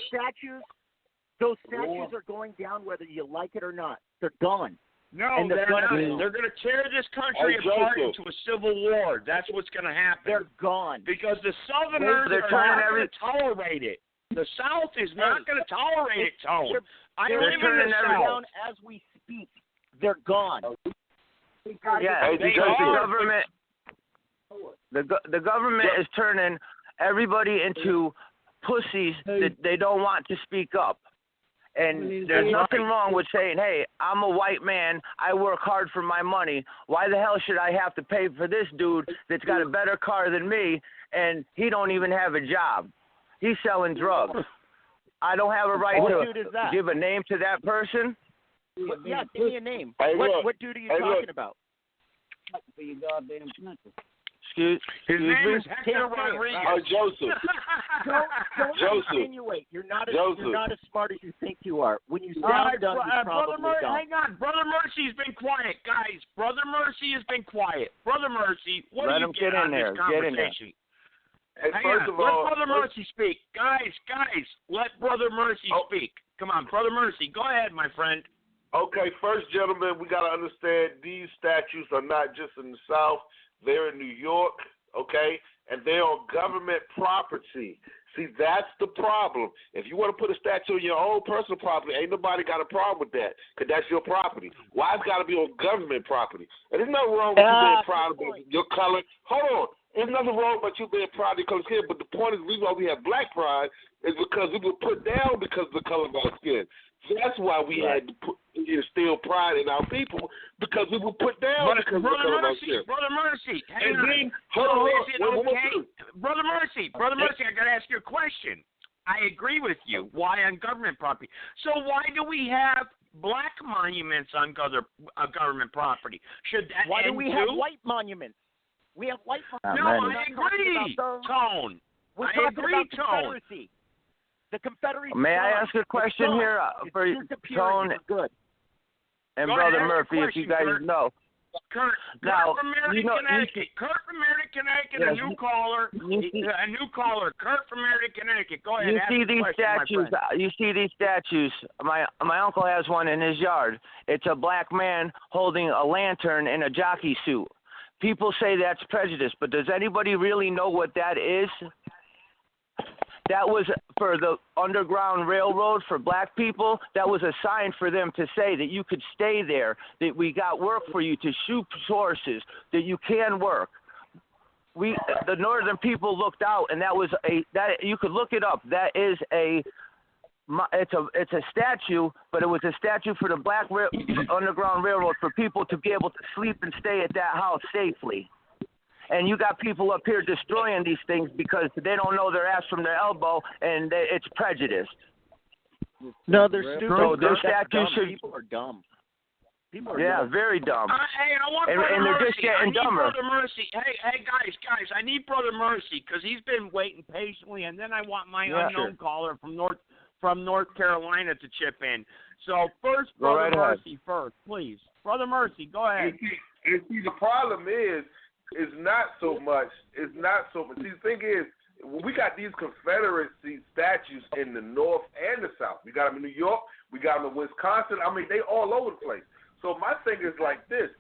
Those statues are going down whether you like it or not. They're gone. No, they're not. They're going to tear this country apart into a civil war. That's what's going to happen. They're gone. Because the Southerners are not going to tolerate it. The South is not going to tolerate it, Tone. I live in the South. Down as we speak. They're gone. Yeah, the government is turning everybody into pussies that they don't want to speak up. And there's nothing wrong with saying, hey, I'm a white man. I work hard for my money. Why the hell should I have to pay for this dude that's got a better car than me and he don't even have a job? He's selling drugs. I don't have a right to give a name to that person? Yeah, give me a name. Hey, what dude are you talking about? For your goddamn country. His name is Hector Rodriguez. Oh, Joseph. Don't insinuate. You're not as smart as you think you are. When you sound dumb, you're probably dumb. Hang on. Brother Mercy's been quiet, guys. Brother Mercy has been quiet. Brother Mercy, what do you get on this conversation? Hey, let Brother Mercy speak. Guys, let Brother Mercy speak. Come on, Brother Mercy. Go ahead, my friend. Okay, first, gentlemen, we got to understand these statues are not just in the South. They're in New York, okay, and they're on government property. See, that's the problem. If you want to put a statue on your own personal property, ain't nobody got a problem with that because that's your property. Why it's got to be on government property? And there's nothing wrong with you being proud of your color. Hold on. There's nothing wrong about you being proud of your color skin, but the point is the reason why we have black pride is because we were put down because of the color of our skin. That's why we had to instill pride in our people because we were put down because of the color of our skin. Brother Mercy, Brother Mercy, I got to ask you a question. I agree with you. Why on government property? So why do we have black monuments on government property? Why do we have white monuments? We have white monuments. No, I agree, Tone. We're talking about Confederacy. The Confederacy. May I ask a question here for Tone and Brother Murphy, if you guys know? Kurt from Connecticut. Kurt from Connecticut, a new caller. Kurt from Connecticut. Go ahead. You see these statues. My uncle has one in his yard. It's a black man holding a lantern in a jockey suit. People say that's prejudice, but does anybody really know what that is? That was for the Underground Railroad for black people. That was a sign for them to say that you could stay there, that we got work for you to shoot horses, that you can work. The northern people looked out, and that you could look it up. That is it's a statue, but it was a statue for the Black Underground Railroad for people to be able to sleep and stay at that house safely. And you got people up here destroying these things because they don't know their ass from their elbow, and it's prejudiced. No, they're stupid. So their statues people are dumb. People are dumb. Very dumb. Hey, I want Brother Mercy. They're just getting dumber. Brother Mercy. Hey, guys, I need Brother Mercy because he's been waiting patiently, and then I want my unknown caller from North Carolina to chip in. So first, Brother Mercy first, please. Brother Mercy, go ahead. And see, the problem is not so much. See, the thing is, we got these Confederacy statues in the North and the South. We got them in New York. We got them in Wisconsin. I mean, they all over the place. So my thing is like this.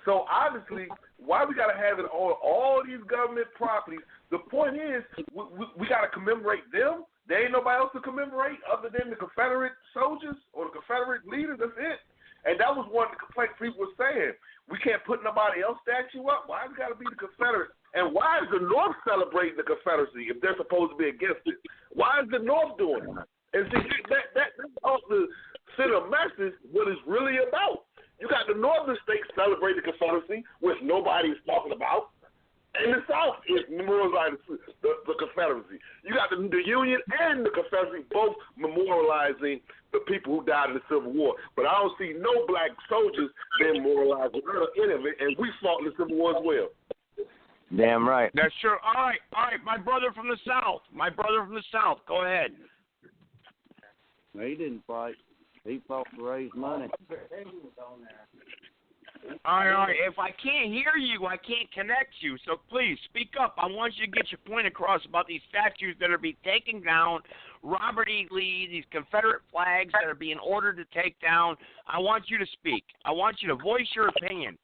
So obviously, why we got to have it on all these government properties? The point is, we got to commemorate them. There ain't nobody else to commemorate other than the Confederate soldiers or the Confederate leaders. That's it. And that was one of the complaints people were saying. We can't put nobody else statue up. Why has it got to be the Confederates? And why is the North celebrating the Confederacy if they're supposed to be against it? Why is the North doing it? And see, that helps to send a message what it's really about. You got the northern states celebrating the Confederacy, which nobody is talking about. And the South is memorializing the Confederacy. You got the Union and the Confederacy both memorializing the people who died in the Civil War. But I don't see no black soldiers being memorialized or any of it, and we fought in the Civil War as well. Damn right. That's true. All right. My brother from the South. Go ahead. He didn't fight. He fought to raise money. All right. If I can't hear you, I can't connect you. So please speak up. I want you to get your point across about these statues that are being taken down. Robert E. Lee, these Confederate flags that are being ordered to take down. I want you to speak. I want you to voice your opinion.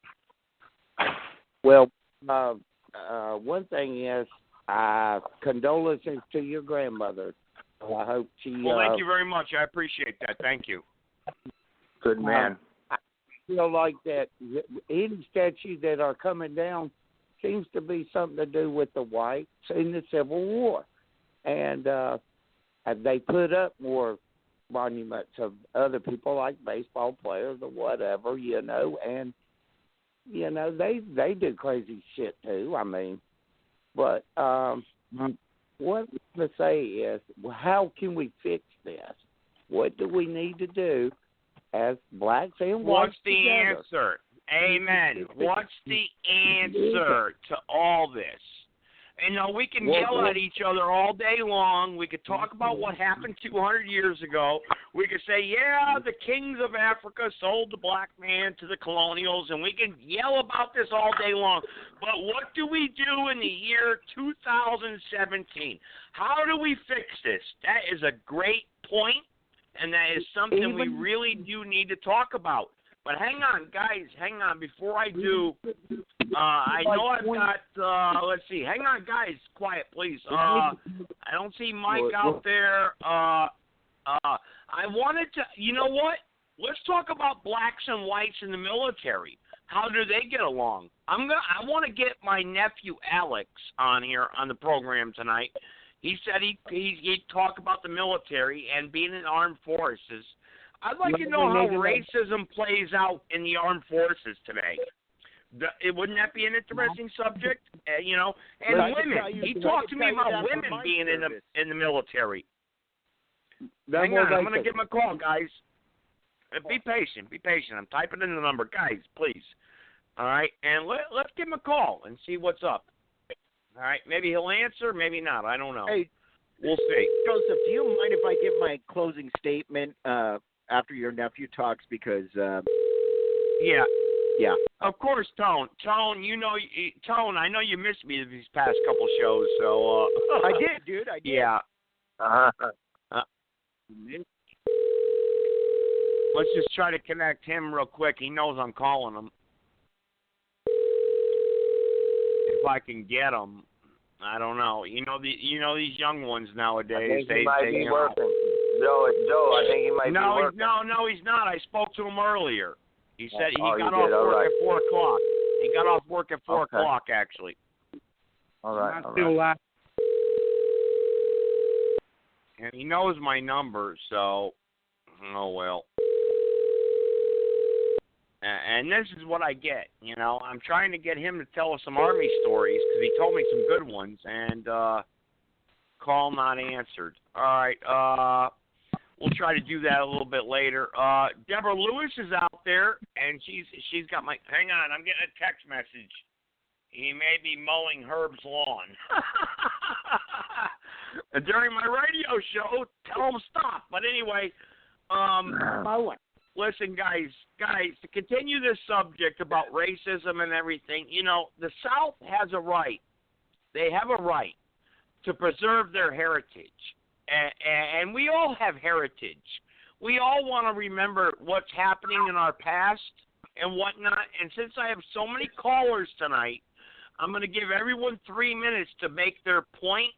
Well, one thing is, condolences to your grandmother. I hope she. Well, thank you very much. I appreciate that. Thank you. Good man. I feel like that any statues that are coming down seems to be something to do with the whites in the Civil War, and they put up more monuments of other people like baseball players or whatever, and they do crazy shit too. I mean, but what I'm going to say is, how can we fix this? What do we need to do as blacks and whites What's the together? answer? Amen. What's the answer to all this? We can yell at each other all day long. We could talk about what happened 200 years ago. We could say, yeah, the kings of Africa sold the black man to the colonials, and we can yell about this all day long. But what do we do in the year 2017? How do we fix this? That is a great point, and that is something we really do need to talk about. But hang on, guys, before I do, I know I've got, let's see, hang on, guys, quiet, please. I don't see Mike out there. I wanted to, you know what? Let's talk about blacks and whites in the military. How do they get along? I want to get my nephew Alex on here on the program tonight. He said he'd talk about the military and being in armed forces. I'd like to know how racism plays out in the armed forces today. Wouldn't that be an interesting subject? And women. He talked to me about women being in the military. Hang on, I'm going to give him a call, guys. Be patient. I'm typing in the number. Guys, please. All right, and let's give him a call and see what's up. All right, maybe he'll answer, maybe not. I don't know. Hey, we'll see. Joseph, do you mind if I give my closing statement after your nephew talks? Because yeah, of course, Tone. Tone, I know you missed me these past couple shows, so I did, dude. I did. Yeah. Let's just try to connect him real quick. He knows I'm calling him. If I can get him, I don't know. These young ones nowadays. He might be working. Joe, I think he might be working. No, he's not. I spoke to him earlier. He said he got off work at 4 o'clock. He got off work at 4 o'clock, actually. All right. And he knows my number, so, oh well. And this is what I get, I'm trying to get him to tell us some Army stories because he told me some good ones, and call not answered. All right, we'll try to do that a little bit later. Deborah Lewis is out there, and she's got my. Hang on, I'm getting a text message. He may be mowing Herb's lawn. During my radio show, tell him stop. But anyway, listen, guys, to continue this subject about racism and everything, the South has a right. They have a right to preserve their heritage. And we all have heritage. We all want to remember what's happening in our past and whatnot. And since I have so many callers tonight, I'm going to give everyone 3 minutes to make their point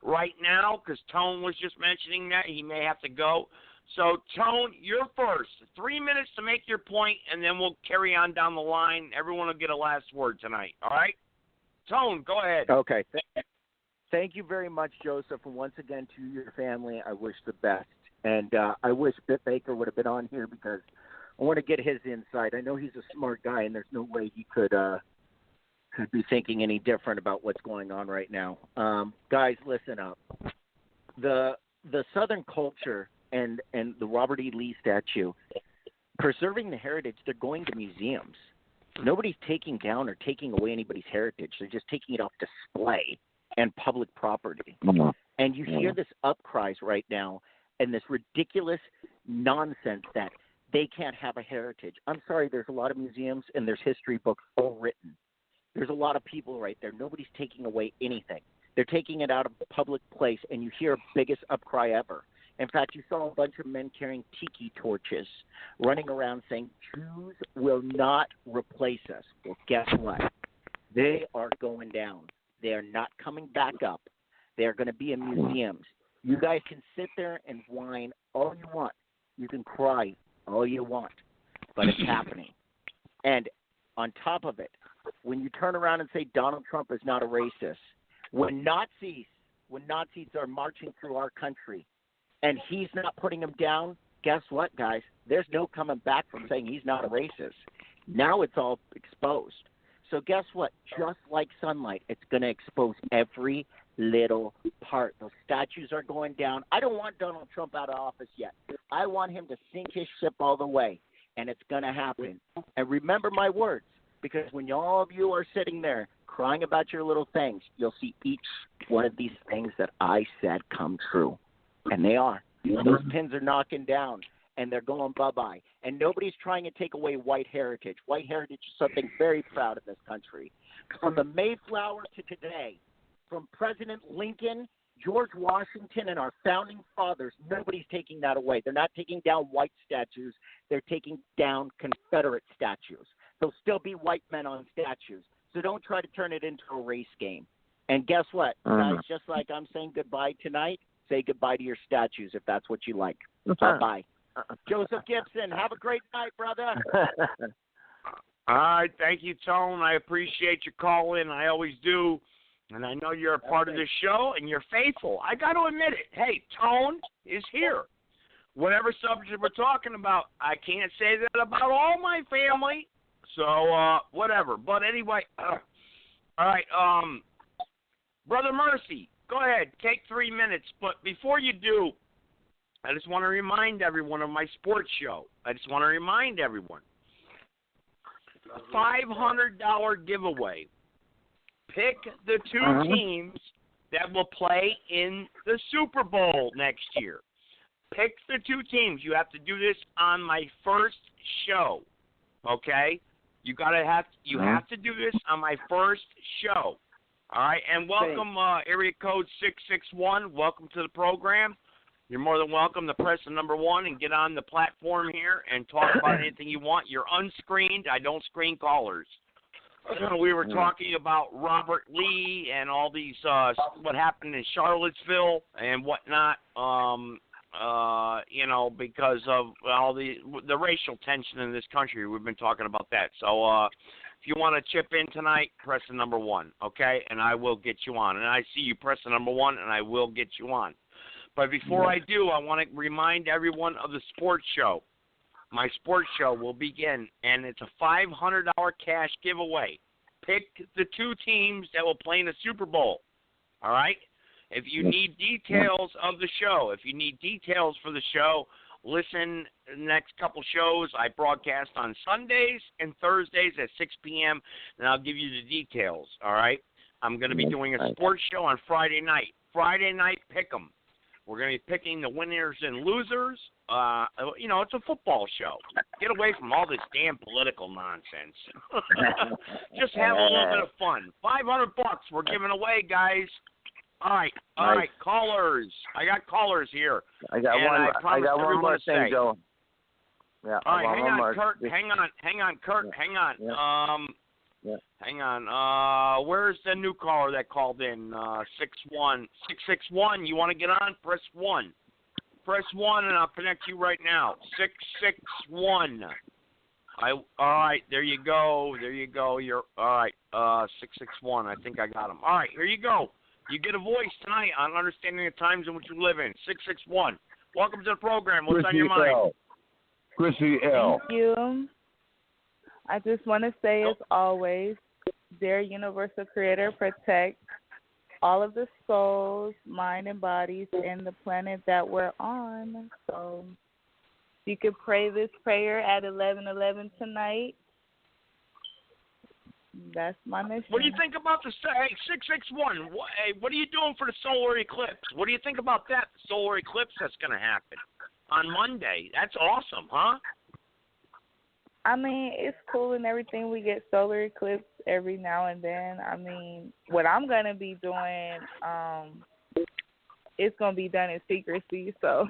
right now because Tone was just mentioning that. He may have to go. So, Tone, you're first. 3 minutes to make your point, and then we'll carry on down the line. Everyone will get a last word tonight, all right? Tone, go ahead. Okay. Thank you very much, Joseph. And once again, to your family, I wish the best. And I wish Bit Baker would have been on here because I want to get his insight. I know he's a smart guy, and there's no way he could be thinking any different about what's going on right now. Guys, listen up. The Southern culture and the Robert E. Lee statue, preserving the heritage, they're going to museums. Nobody's taking down or taking away anybody's heritage. They're just taking it off display and public property. Mm-hmm. And you hear this upcries right now and this ridiculous nonsense that they can't have a heritage. I'm sorry, there's a lot of museums and there's history books all written. There's a lot of people right there. Nobody's taking away anything. They're taking it out of a public place, and you hear biggest upcry ever. In fact, you saw a bunch of men carrying tiki torches running around saying, Jews will not replace us. Well, guess what? They are going down. They are not coming back up. They are going to be in museums. You guys can sit there and whine all you want. You can cry all you want, but it's happening. And on top of it, when you turn around and say Donald Trump is not a racist, when Nazis are marching through our country and he's not putting them down, guess what, guys? There's no coming back from saying he's not a racist. Now it's all exposed. So guess what? Just like sunlight, it's going to expose every little part. Those statues are going down. I don't want Donald Trump out of office yet. I want him to sink his ship all the way, and it's going to happen. And remember my words, because when all of you are sitting there crying about your little things, you'll see each one of these things that I said come true. And they are. Those pins are knocking down, and they're going bye-bye. And nobody's trying to take away white heritage. White heritage is something very proud of this country. From the Mayflower to today, from President Lincoln, George Washington, and our founding fathers, nobody's taking that away. They're not taking down white statues. They're taking down Confederate statues. There'll still be white men on statues. So don't try to turn it into a race game. And guess what, guys? Just like I'm saying goodbye tonight, say goodbye to your statues if that's what you like. Bye-bye. Joseph Gibson, have a great night, brother. All right. Thank you, Tone. I appreciate your call in. I always do. And I know you're a part of this show, and you're faithful. I got to admit it. Hey, Tone is here. Whatever subject we're talking about, I can't say that about all my family. So, whatever. But anyway, all right. Brother Mercy, go ahead. Take 3 minutes. But before you do, I just want to remind everyone of my sports show. I just want to remind everyone. A $500 giveaway. Pick the two teams that will play in the Super Bowl next year. Pick the two teams. You have to do this on my first show. Okay? You have to do this on my first show. All right, and welcome, area code 661. Welcome to the program. You're more than welcome to press the number 1 and get on the platform here and talk about anything you want. You're unscreened. I don't screen callers. We were talking about Robert Lee and all these, what happened in Charlottesville and whatnot, because of all the racial tension in this country. We've been talking about that. So if you want to chip in tonight, press the number 1, okay? And I will get you on. And I see you press the number 1, and I will get you on. But before I do, I want to remind everyone of the sports show. My sports show will begin, and it's a $500 cash giveaway. Pick the two teams that will play in the Super Bowl, all right? If you need details of the show, if you need details for the show, listen to the next couple shows. I broadcast on Sundays and Thursdays at 6 p.m., and I'll give you the details, all right? I'm going to be doing a sports show on Friday night. Friday night pick'em. We're going to be picking the winners and losers. It's a football show. Get away from all this damn political nonsense. Just have a little bit of fun. $500 we're giving away, guys. All right, callers. I got callers here. I got one more thing, Joe. Yeah. All right, hang on, Kurt. Hang on. Yeah. Hang on. Where's the new caller that called in? 661. You want to get on? Press 1. Press 1, and I'll connect you right now. 661. All right, there you go. You're all right. 661. I think I got him. All right, here you go. You get a voice tonight on understanding the times in which you live in. 661. Welcome to the program. What's on your mind? Chrissy L. Thank you. I just want to say, as always, dear Universal Creator, protect all of the souls, mind, and bodies in the planet that we're on. So you could pray this prayer at 11:11 tonight. That's my mission. What do you think about the 661? What are you doing for the solar eclipse? What do you think about that, the solar eclipse that's going to happen on Monday? That's awesome, huh? I mean, it's cool and everything. We get solar eclipse every now and then. I mean, what I'm going to be doing, it's going to be done in secrecy, so.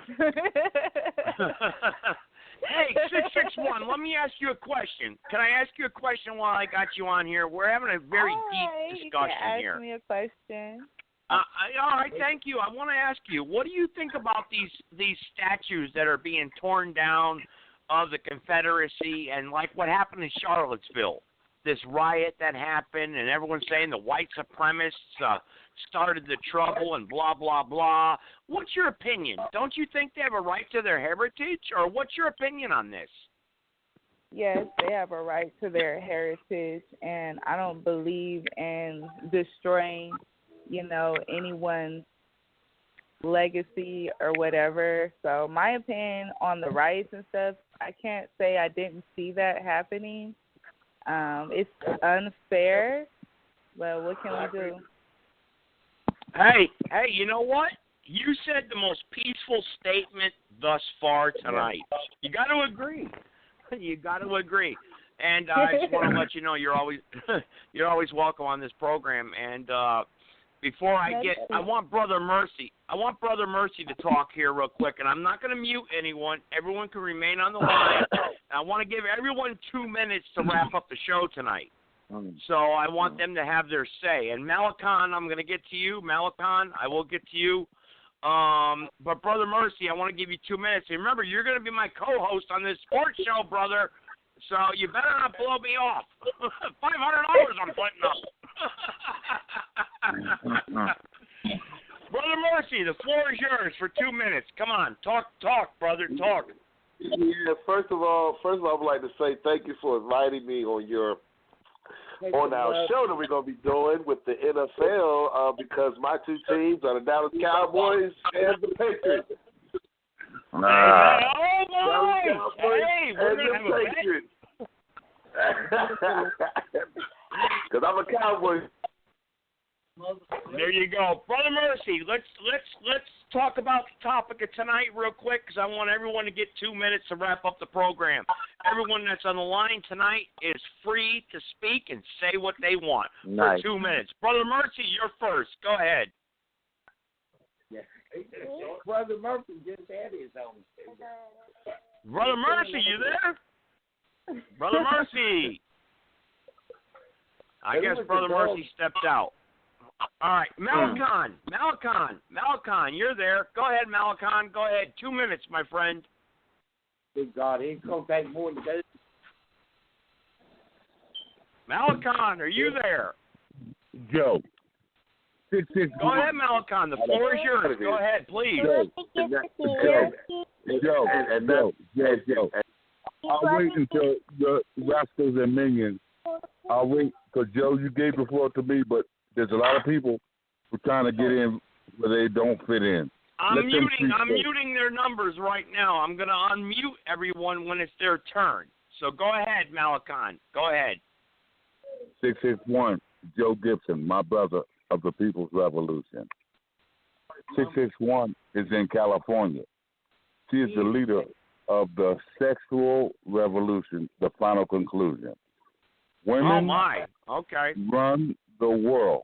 Hey, 661, let me ask you a question. Can I ask you a question while I got you on here? We're having a very deep discussion here. Ask me a question. All right, thank you. I want to ask you, what do you think about these statues that are being torn down of the Confederacy and like what happened in Charlottesville? this riot that happened, and everyone's saying the white supremacists started the trouble and blah, blah, blah. What's your opinion? Don't you think they have a right to their heritage, or what's your opinion on this? Yes, they have a right to their heritage, and I don't believe in destroying, anyone's legacy or whatever. So my opinion on the riots and stuff, I can't say I didn't see that happening. It's unfair, but what can we do? Hey, you know what? You said the most peaceful statement thus far tonight. You got to agree. You got to agree. And I just want to let you know you're always welcome on this program. And before I want Brother Mercy. I want Brother Mercy to talk here real quick. And I'm not going to mute anyone. Everyone can remain on the line. I want to give everyone 2 minutes to wrap up the show tonight. So I want them to have their say. And Malachi, I'm going to get to you. Malachi, I will get to you. But Brother Mercy, I want to give you 2 minutes. And remember, you're going to be my co-host on this sports show, brother. So you better not blow me off. $500 I'm putting up. Brother Mercy, the floor is yours for 2 minutes. Come on, talk, brother, talk. Yeah, first of all, I would like to say thank you for inviting me on our show that we're going to be doing with the NFL because my two teams are the Dallas Cowboys and the Patriots. Oh, my! Hey, we're going to have a Patriots. Because I'm a Cowboy. There you go. Brother Mercy, let's talk about the topic of tonight real quick because I want everyone to get 2 minutes to wrap up the program. Everyone that's on the line tonight is free to speak and say what they want for 2 minutes. Brother Mercy, you're first. Go ahead. Yeah. Brother Murphy just had his own. Brother Mercy, you there? Brother Mercy. I guess Brother Mercy stepped out. All right, Malachi, you're there. Go ahead, Malachi. Go ahead. 2 minutes, my friend. Good God, he ain't going to take more than that. Malachi, are you there? Joe. Go ahead, Malachi. The floor is yours. Go ahead, please. Joe. I'll wait until the Rascals and Minions. I'll wait because, Joe, you gave the floor to me, but there's a lot of people who are trying to get in where they don't fit in. I'm muting their numbers right now. I'm going to unmute everyone when it's their turn. So go ahead, Malachi. Go ahead. 661, Joe Gibson, my brother of the People's Revolution. 661 is in California. She is the leader of the sexual revolution, the final conclusion. Women run the world.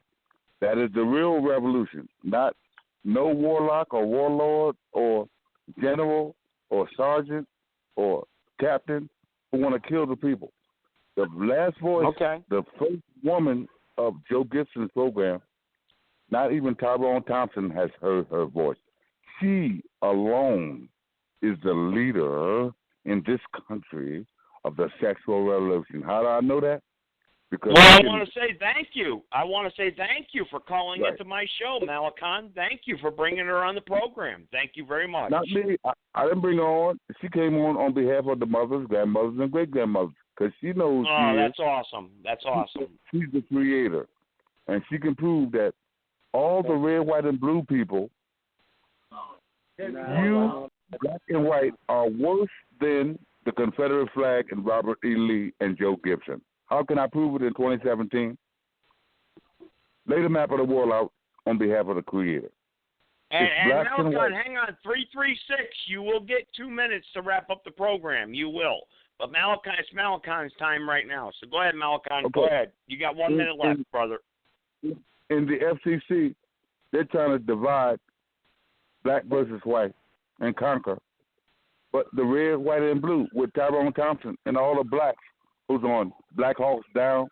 That is the real revolution, not no warlock or warlord or general or sergeant or captain who want to kill the people. The last voice, the first woman of Joe Gibson's program, not even Tyrone Thompson has heard her voice. She alone is the leader in this country of the sexual revolution. How do I know that? Because I want to say thank you. I want to say thank you for calling into my show, Malachi. Thank you for bringing her on the program. Thank you very much. Not me. I didn't bring her on. She came on behalf of the mothers, grandmothers, and great-grandmothers because she knows that's awesome. That's awesome. She's the creator, and she can prove that all the red, white, and blue people, you, black and white, are worse than the Confederate flag and Robert E. Lee and Joe Gibson. How can I prove it in 2017? Lay the map of the world out on behalf of the Creator. And Malachi, hang on, 336, you will get 2 minutes to wrap up the program. You will. But Malachi, it's Malachi's time right now. So go ahead, Malachi. Okay. Go ahead. You got 1 minute left, brother. In the FCC, they're trying to divide black versus white and conquer. But the red, white, and blue with Tyrone Thompson and all the blacks who's on Black Hawks Down,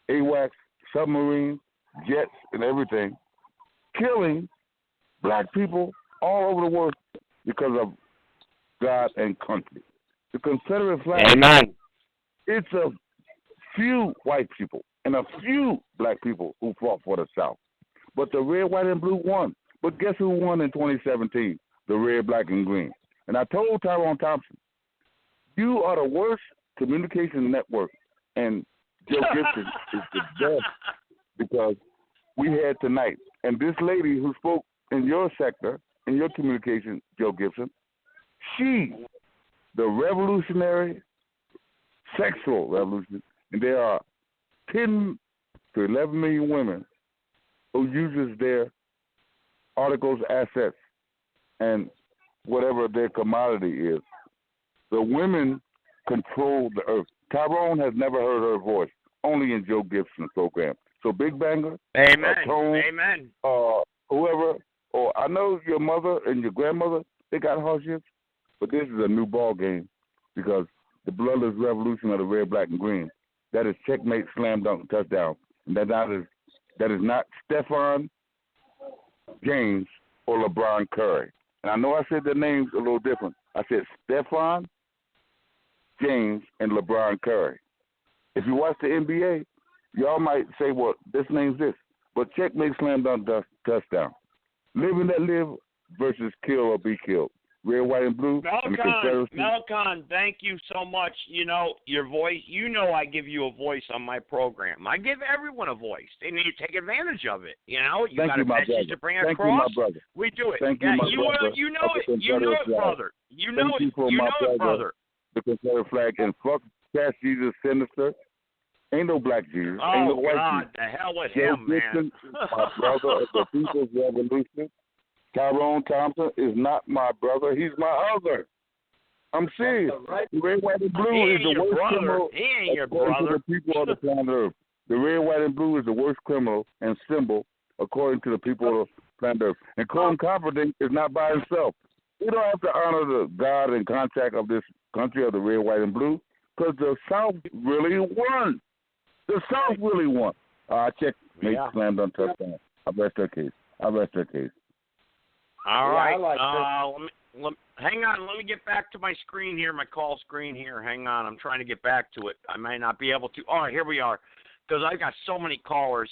AWACS, submarines, jets, and everything, killing black people all over the world because of God and country. The Confederate flag, it's a few white people and a few black people who fought for the South. But the red, white, and blue won. But guess who won in 2017? The red, black, and green. And I told Tyrone Thompson, you are the worst communication network, and Joe Gibson is the best, because we had tonight. And this lady who spoke in your sector, in your communication, Joe Gibson, she, the revolutionary, sexual revolution, and there are 10 to 11 million women who uses their articles, assets, and whatever their commodity is. The women control the earth. Tyrone has never heard her voice, only in Joe Gibson's program. So Big Banger, Amen. Tone, Amen. Whoever, or I know your mother and your grandmother, they got hardships, but this is a new ball game, because the bloodless revolution of the red, black, and green, that is checkmate, slam dunk, touchdown. And that is not Stephon James or LeBron Curry. And I know I said their names a little different. I said Stephon James and LeBron Curry. If you watch the NBA, y'all might say, well, this name's this. But checkmate, slam dunk, touchdown. Live and let live versus kill or be killed. Red, white, and blue. Malcon, thank you so much. You know, your voice, I give you a voice on my program. I give everyone a voice. They need to take advantage of it. You know, you got a message to bring across. Thank you, my brother. We do it. Thank you, my brother. You know it. You know it, brother. You know it. You know it, brother. The Confederate flag, and fuck Cash Jesus Sinister. Ain't no black Jesus. Oh, Ain't no white God, Jesus. the hell with Joe him, man. My brother of the People's Revolution. Tyrone Thompson is not my brother. He's my other. I'm serious. The red, white, and blue is the worst criminal. He ain't your according brother. to the people of the planet Earth. The red, white, and blue is the worst criminal and symbol according to the people of the planet Earth. And Colin Kaepernick is not by himself. We don't have to honor the God and contract of this country of the red, white, and blue, because the South really won. The South really won. I checked. Slam dunk, touchdown. I rest their case. All right. Hang on. Let me get back to my screen here, my call screen here. Hang on. I'm trying to get back to it. I may not be able to. All right, here we are, because I got so many callers.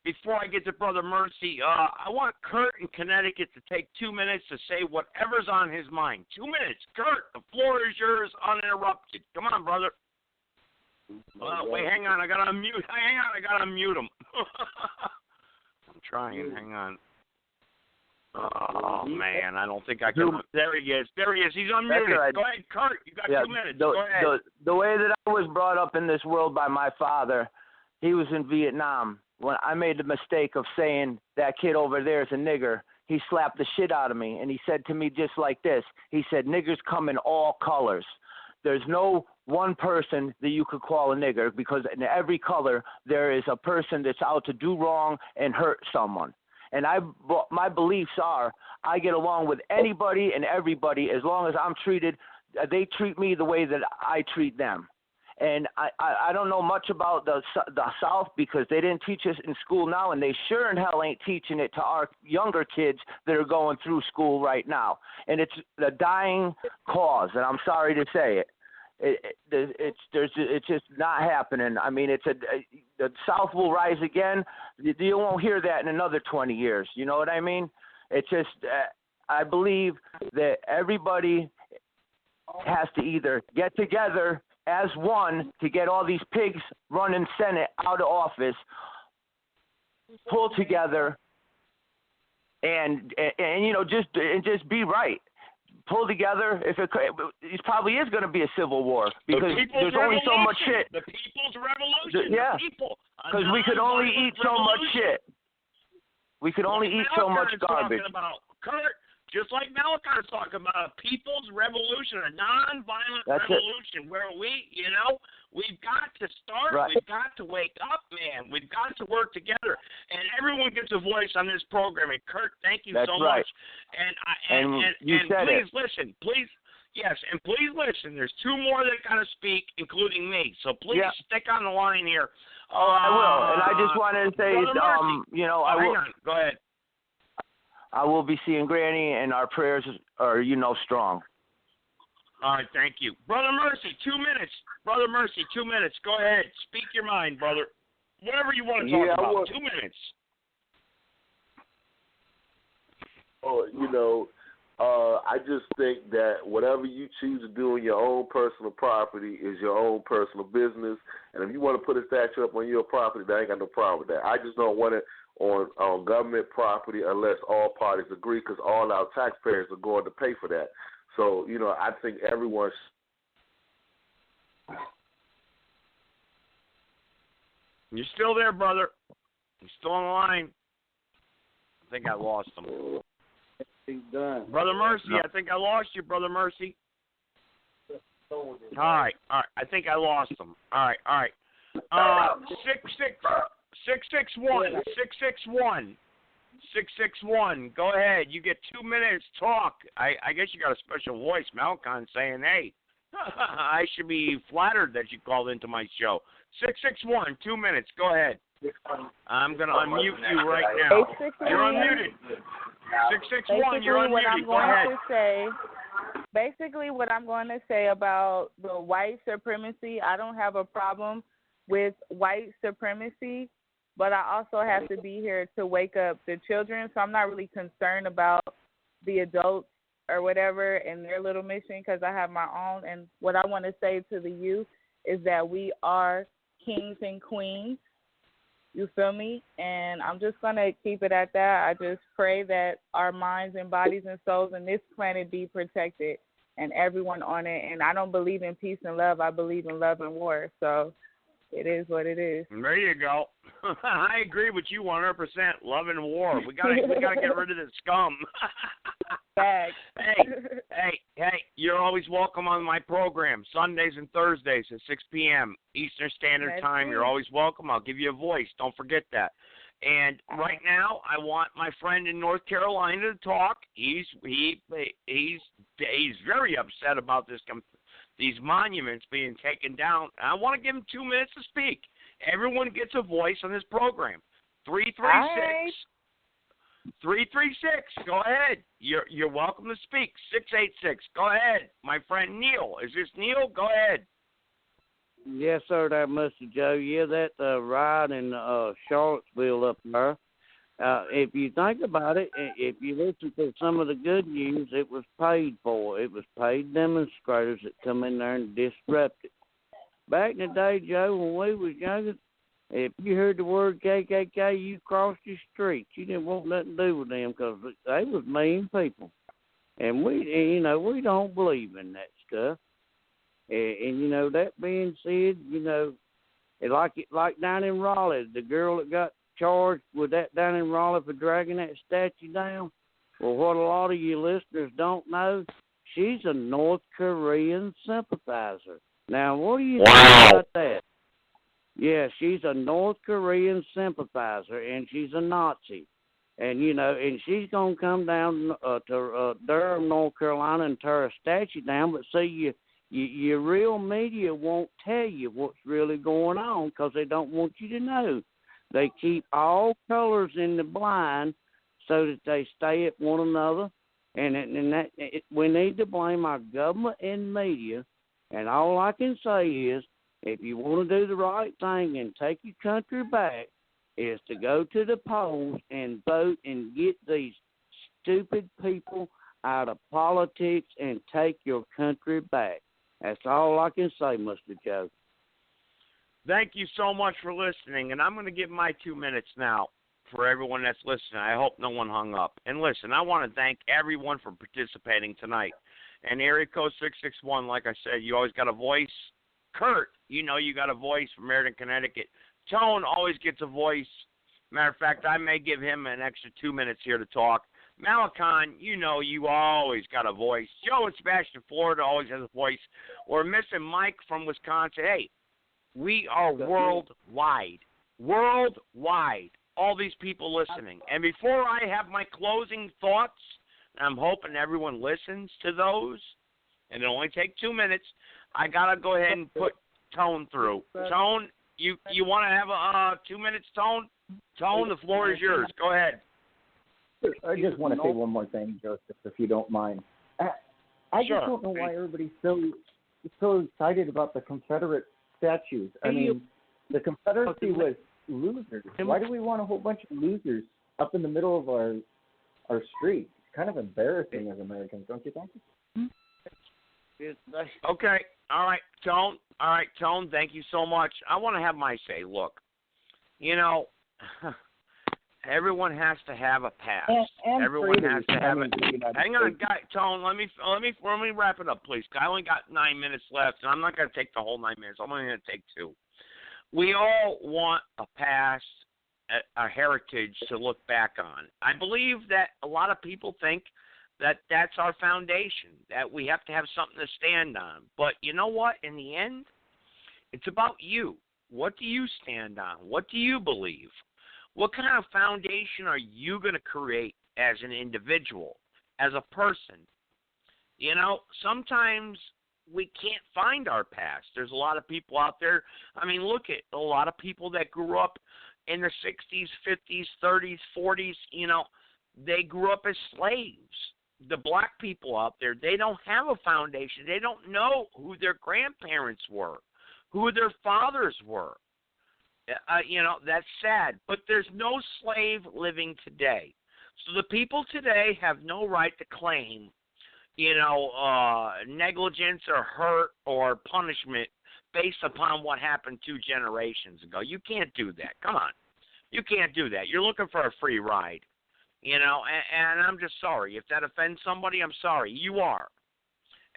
Before I get to Brother Mercy, I want Kurt in Connecticut to take 2 minutes to say whatever's on his mind. 2 minutes. Kurt, the floor is yours uninterrupted. Come on, brother. Wait, hang on. I got to unmute. Hang on. I got to unmute him. I'm trying. Hang on. Oh, man. I don't think I can. There he is. He's unmuted. Right. Go ahead, Kurt. You got 2 minutes. Go ahead. The way that I was brought up in this world by my father, he was in Vietnam. When I made the mistake of saying that kid over there is a nigger, he slapped the shit out of me, and he said to me just like this. He said, niggers come in all colors. There's no one person that you could call a nigger, because in every color there is a person that's out to do wrong and hurt someone. And my beliefs are I get along with anybody and everybody as long as I'm treated, they treat me the way that I treat them. And I don't know much about the South, because they didn't teach us in school now, and they sure in hell ain't teaching it to our younger kids that are going through school right now. And it's the dying cause, and I'm sorry to say it. It's just not happening. I mean, the South will rise again. You won't hear that in another 20 years. You know what I mean? It's just I believe that everybody has to either get together as one to get all these pigs running Senate out of office, pull together, and just be right. Pull together. It probably is going to be a civil war, because there's only so much shit. The people's revolution. Yeah, because we could only eat so much shit. We could only eat so much garbage. Kurt, just like Malachi's talking about, a people's revolution, a nonviolent revolution, where we've got to start. Right. We've got to wake up, man. We've got to work together, and everyone gets a voice on this program. And Kurt, thank you so much. And please listen, please. Yes, and please listen. There's 2 more that got to speak, including me. So please stick on the line here. I will. And I just wanted to say, I will. Hang on. Go ahead. I will be seeing Granny, and our prayers are, strong. All right, thank you. Brother Mercy, 2 minutes. Brother Mercy, 2 minutes. Go ahead. Speak your mind, brother. Whatever you want to talk about. 2 minutes. I just think that whatever you choose to do on your own personal property is your own personal business. And if you want to put a statue up on your property, I ain't got no problem with that. I just don't want it on government property unless all parties agree, because all our taxpayers are going to pay for that. So, I think everyone. You're still there, brother. You're still on the line. I think I lost him. He's done. Brother Mercy, I think I lost you, Brother Mercy. All right. I think I lost him. All right. 661. Go ahead. You get 2 minutes. Talk. I guess you got a special voice. Malcon saying, hey, I should be flattered that you called into my show. 661, 2 minutes. Go ahead. I'm going to unmute you right now. You're unmuted. 661, you're unmuted. Go ahead. Basically, what I'm going to say about the white supremacy, I don't have a problem with white supremacy, but I also have to be here to wake up the children, so I'm not really concerned about the adults or whatever and their little mission, because I have my own. And what I want to say to the youth is that we are kings and queens. You feel me? And I'm just going to keep it at that. I just pray that our minds and bodies and souls in this planet be protected and everyone on it. And I don't believe in peace and love. I believe in love and war. So it is what it is. There you go. I agree with you 100%. Love and war. We gotta get rid of this scum. Facts. Hey, you're always welcome on my program, Sundays and Thursdays at 6 p.m. Eastern Standard Time. You're always welcome. I'll give you a voice. Don't forget that. And right now, I want my friend in North Carolina to talk. He's very upset about these monuments being taken down. I want to give him 2 minutes to speak. Everyone gets a voice on this program. 336. Go ahead. You're welcome to speak. 686. Go ahead. My friend Neil. Is this Neil? Go ahead. Yes, sir, that Mr. Joe. Yeah, that ride in Charlottesville up there. If you think about it, if you listen to some of the good news, it was paid for. It was paid demonstrators that come in there and disrupt it. Back in the day, Joe, when we was younger, if you heard the word KKK, you crossed the street. You didn't want nothing to do with them because they was mean people. And we don't believe in that stuff. And that being said, like down in Raleigh, the girl that got charged with that down in Raleigh for dragging that statue down. Well, what a lot of you listeners don't know, she's a North Korean sympathizer. Now, what do you think about that? Yeah, she's a North Korean sympathizer, and she's a Nazi. And, and she's going to come down to Durham, North Carolina and tear a statue down. But see, your real media won't tell you what's really going on because they don't want you to know. They keep all colors in the blind so that they stay at one another. We need to blame our government and media. And all I can say is, if you want to do the right thing and take your country back, is to go to the polls and vote and get these stupid people out of politics and take your country back. That's all I can say, Mr. Joe. Thank you so much for listening, and I'm going to give my 2 minutes now for everyone that's listening. I hope no one hung up. And listen, I want to thank everyone for participating tonight. And area code 661, like I said, you always got a voice. Kurt, you got a voice from Meriden, Connecticut. Tone always gets a voice. Matter of fact, I may give him an extra 2 minutes here to talk. Malacon, you always got a voice. Joe in Sebastian, Florida, always has a voice. We're missing Mike from Wisconsin. Hey, we are worldwide. Worldwide. All these people listening. And before I have my closing thoughts, I'm hoping everyone listens to those, and it'll only take 2 minutes. I got to go ahead and put Tone through. Tone, you want to have 2 minutes, Tone? Tone, the floor is yours. Go ahead. I just want to say one more thing, Joseph, if you don't mind. I just don't know why everybody's so excited about the Confederate statues. I mean, the Confederacy was losers. Why do we want a whole bunch of losers up in the middle of our street? It's kind of embarrassing as Americans, don't you think? Okay. All right, Tone. All right, Tone, thank you so much. I want to have my say. Look, you know, everyone has to have a past. And everyone has to have it. Hang on, States. guy, Tone. Let me wrap it up, please. I only got 9 minutes left, and I'm not going to take the whole 9 minutes. I'm only going to take 2. We all want a past, a heritage to look back on. I believe that a lot of people think that that's our foundation, that we have to have something to stand on. But you know what? In the end, it's about you. What do you stand on? What do you believe? What kind of foundation are you going to create as an individual, as a person? You know, sometimes we can't find our past. There's a lot of people out there. I mean, look at a lot of people that grew up in the 60s, 50s, 30s, 40s. You know, they grew up as slaves. The black people out there, they don't have a foundation. They don't know who their grandparents were, who their fathers were. You know, that's sad. But there's no slave living today. So the people today have no right to claim, you know, negligence or hurt or punishment based upon what happened 2 generations ago. You can't do that. Come on. You can't do that. You're looking for a free ride. You know, and I'm just sorry. If that offends somebody, I'm sorry. You are.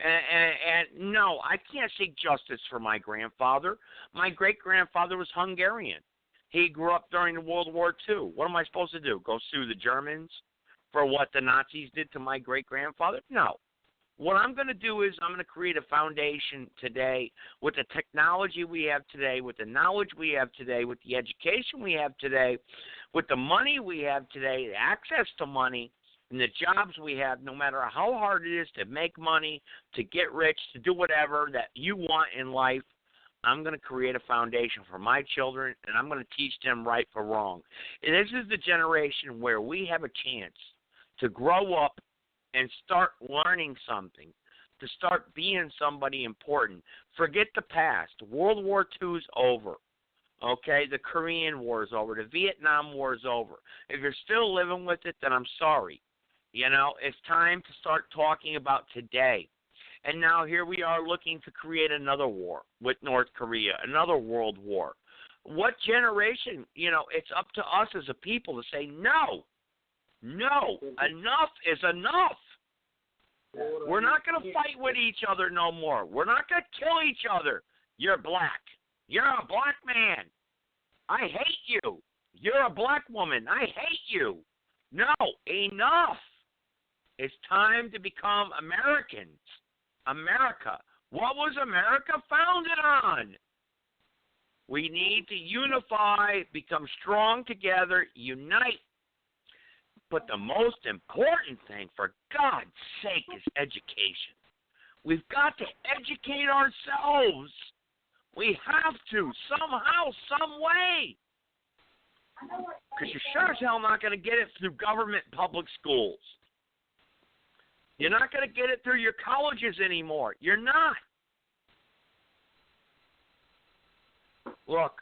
And no, I can't seek justice for my grandfather. My great-grandfather was Hungarian. He grew up during World War II. What am I supposed to do? Go sue the Germans for what the Nazis did to my great-grandfather? No. What I'm going to do is I'm going to create a foundation today with the technology we have today, with the knowledge we have today, with the education we have today, with the money we have today, the access to money, and the jobs we have, no matter how hard it is to make money, to get rich, to do whatever that you want in life, I'm going to create a foundation for my children, and I'm going to teach them right from wrong. And this is the generation where we have a chance to grow up and start learning something, to start being somebody important. Forget the past. World War II is over. Okay, the Korean War is over. The Vietnam War is over. If you're still living with it, then I'm sorry. You know, it's time to start talking about today. And now here we are looking to create another war with North Korea, another world war. What generation, you know, it's up to us as a people to say, no, enough is enough. We're not going to fight with each other no more. We're not going to kill each other. You're black. You're a black man. I hate you. You're a black woman. I hate you. No, enough. It's time to become Americans. America. What was America founded on? We need to unify, become strong together, unite. But the most important thing, for God's sake, is education. We've got to educate ourselves. We have to, somehow, some way. Because you're sure as hell not going to get it through government public schools. You're not going to get it through your colleges anymore. You're not. Look,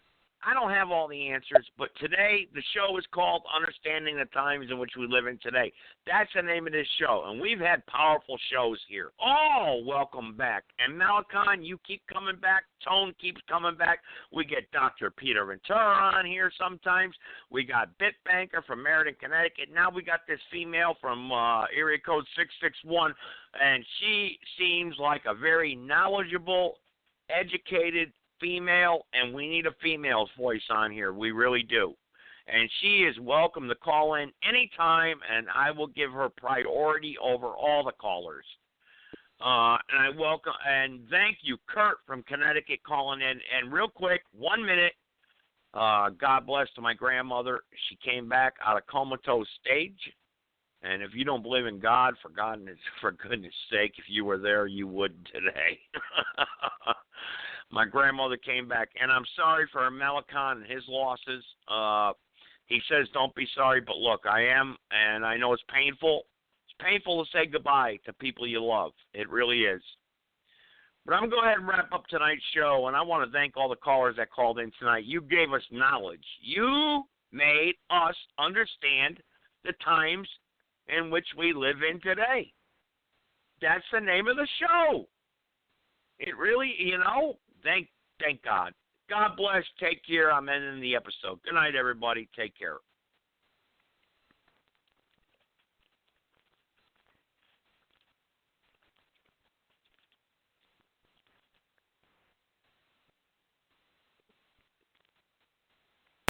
I don't have all the answers, but today the show is called Understanding the Times in Which We Live in Today. That's the name of this show, and we've had powerful shows here. Oh, welcome back. And Malachi, you keep coming back. Tone keeps coming back. We get Dr. Peter Ventura on here sometimes. We got Bitbanker from Meriden, Connecticut. Now we got this female from area code 661, and she seems like a very knowledgeable, educated female, and we need a female's voice on here. We really do. And she is welcome to call in anytime, and I will give her priority over all the callers. And I welcome and thank you, Kurt from Connecticut, calling in. And real quick, 1 minute. God bless to my grandmother. She came back out of comatose stage. And if you don't believe in God, for goodness sake, if you were there, you would today. My grandmother came back, and I'm sorry for Melicon and his losses. He says don't be sorry, but look, I am, and I know it's painful. It's painful to say goodbye to people you love. It really is. But I'm going to go ahead and wrap up tonight's show, and I want to thank all the callers that called in tonight. You gave us knowledge. You made us understand the times in which we live in today. That's the name of the show. It really, thank God. God bless. Take care. I'm ending the episode. Good night, everybody. Take care.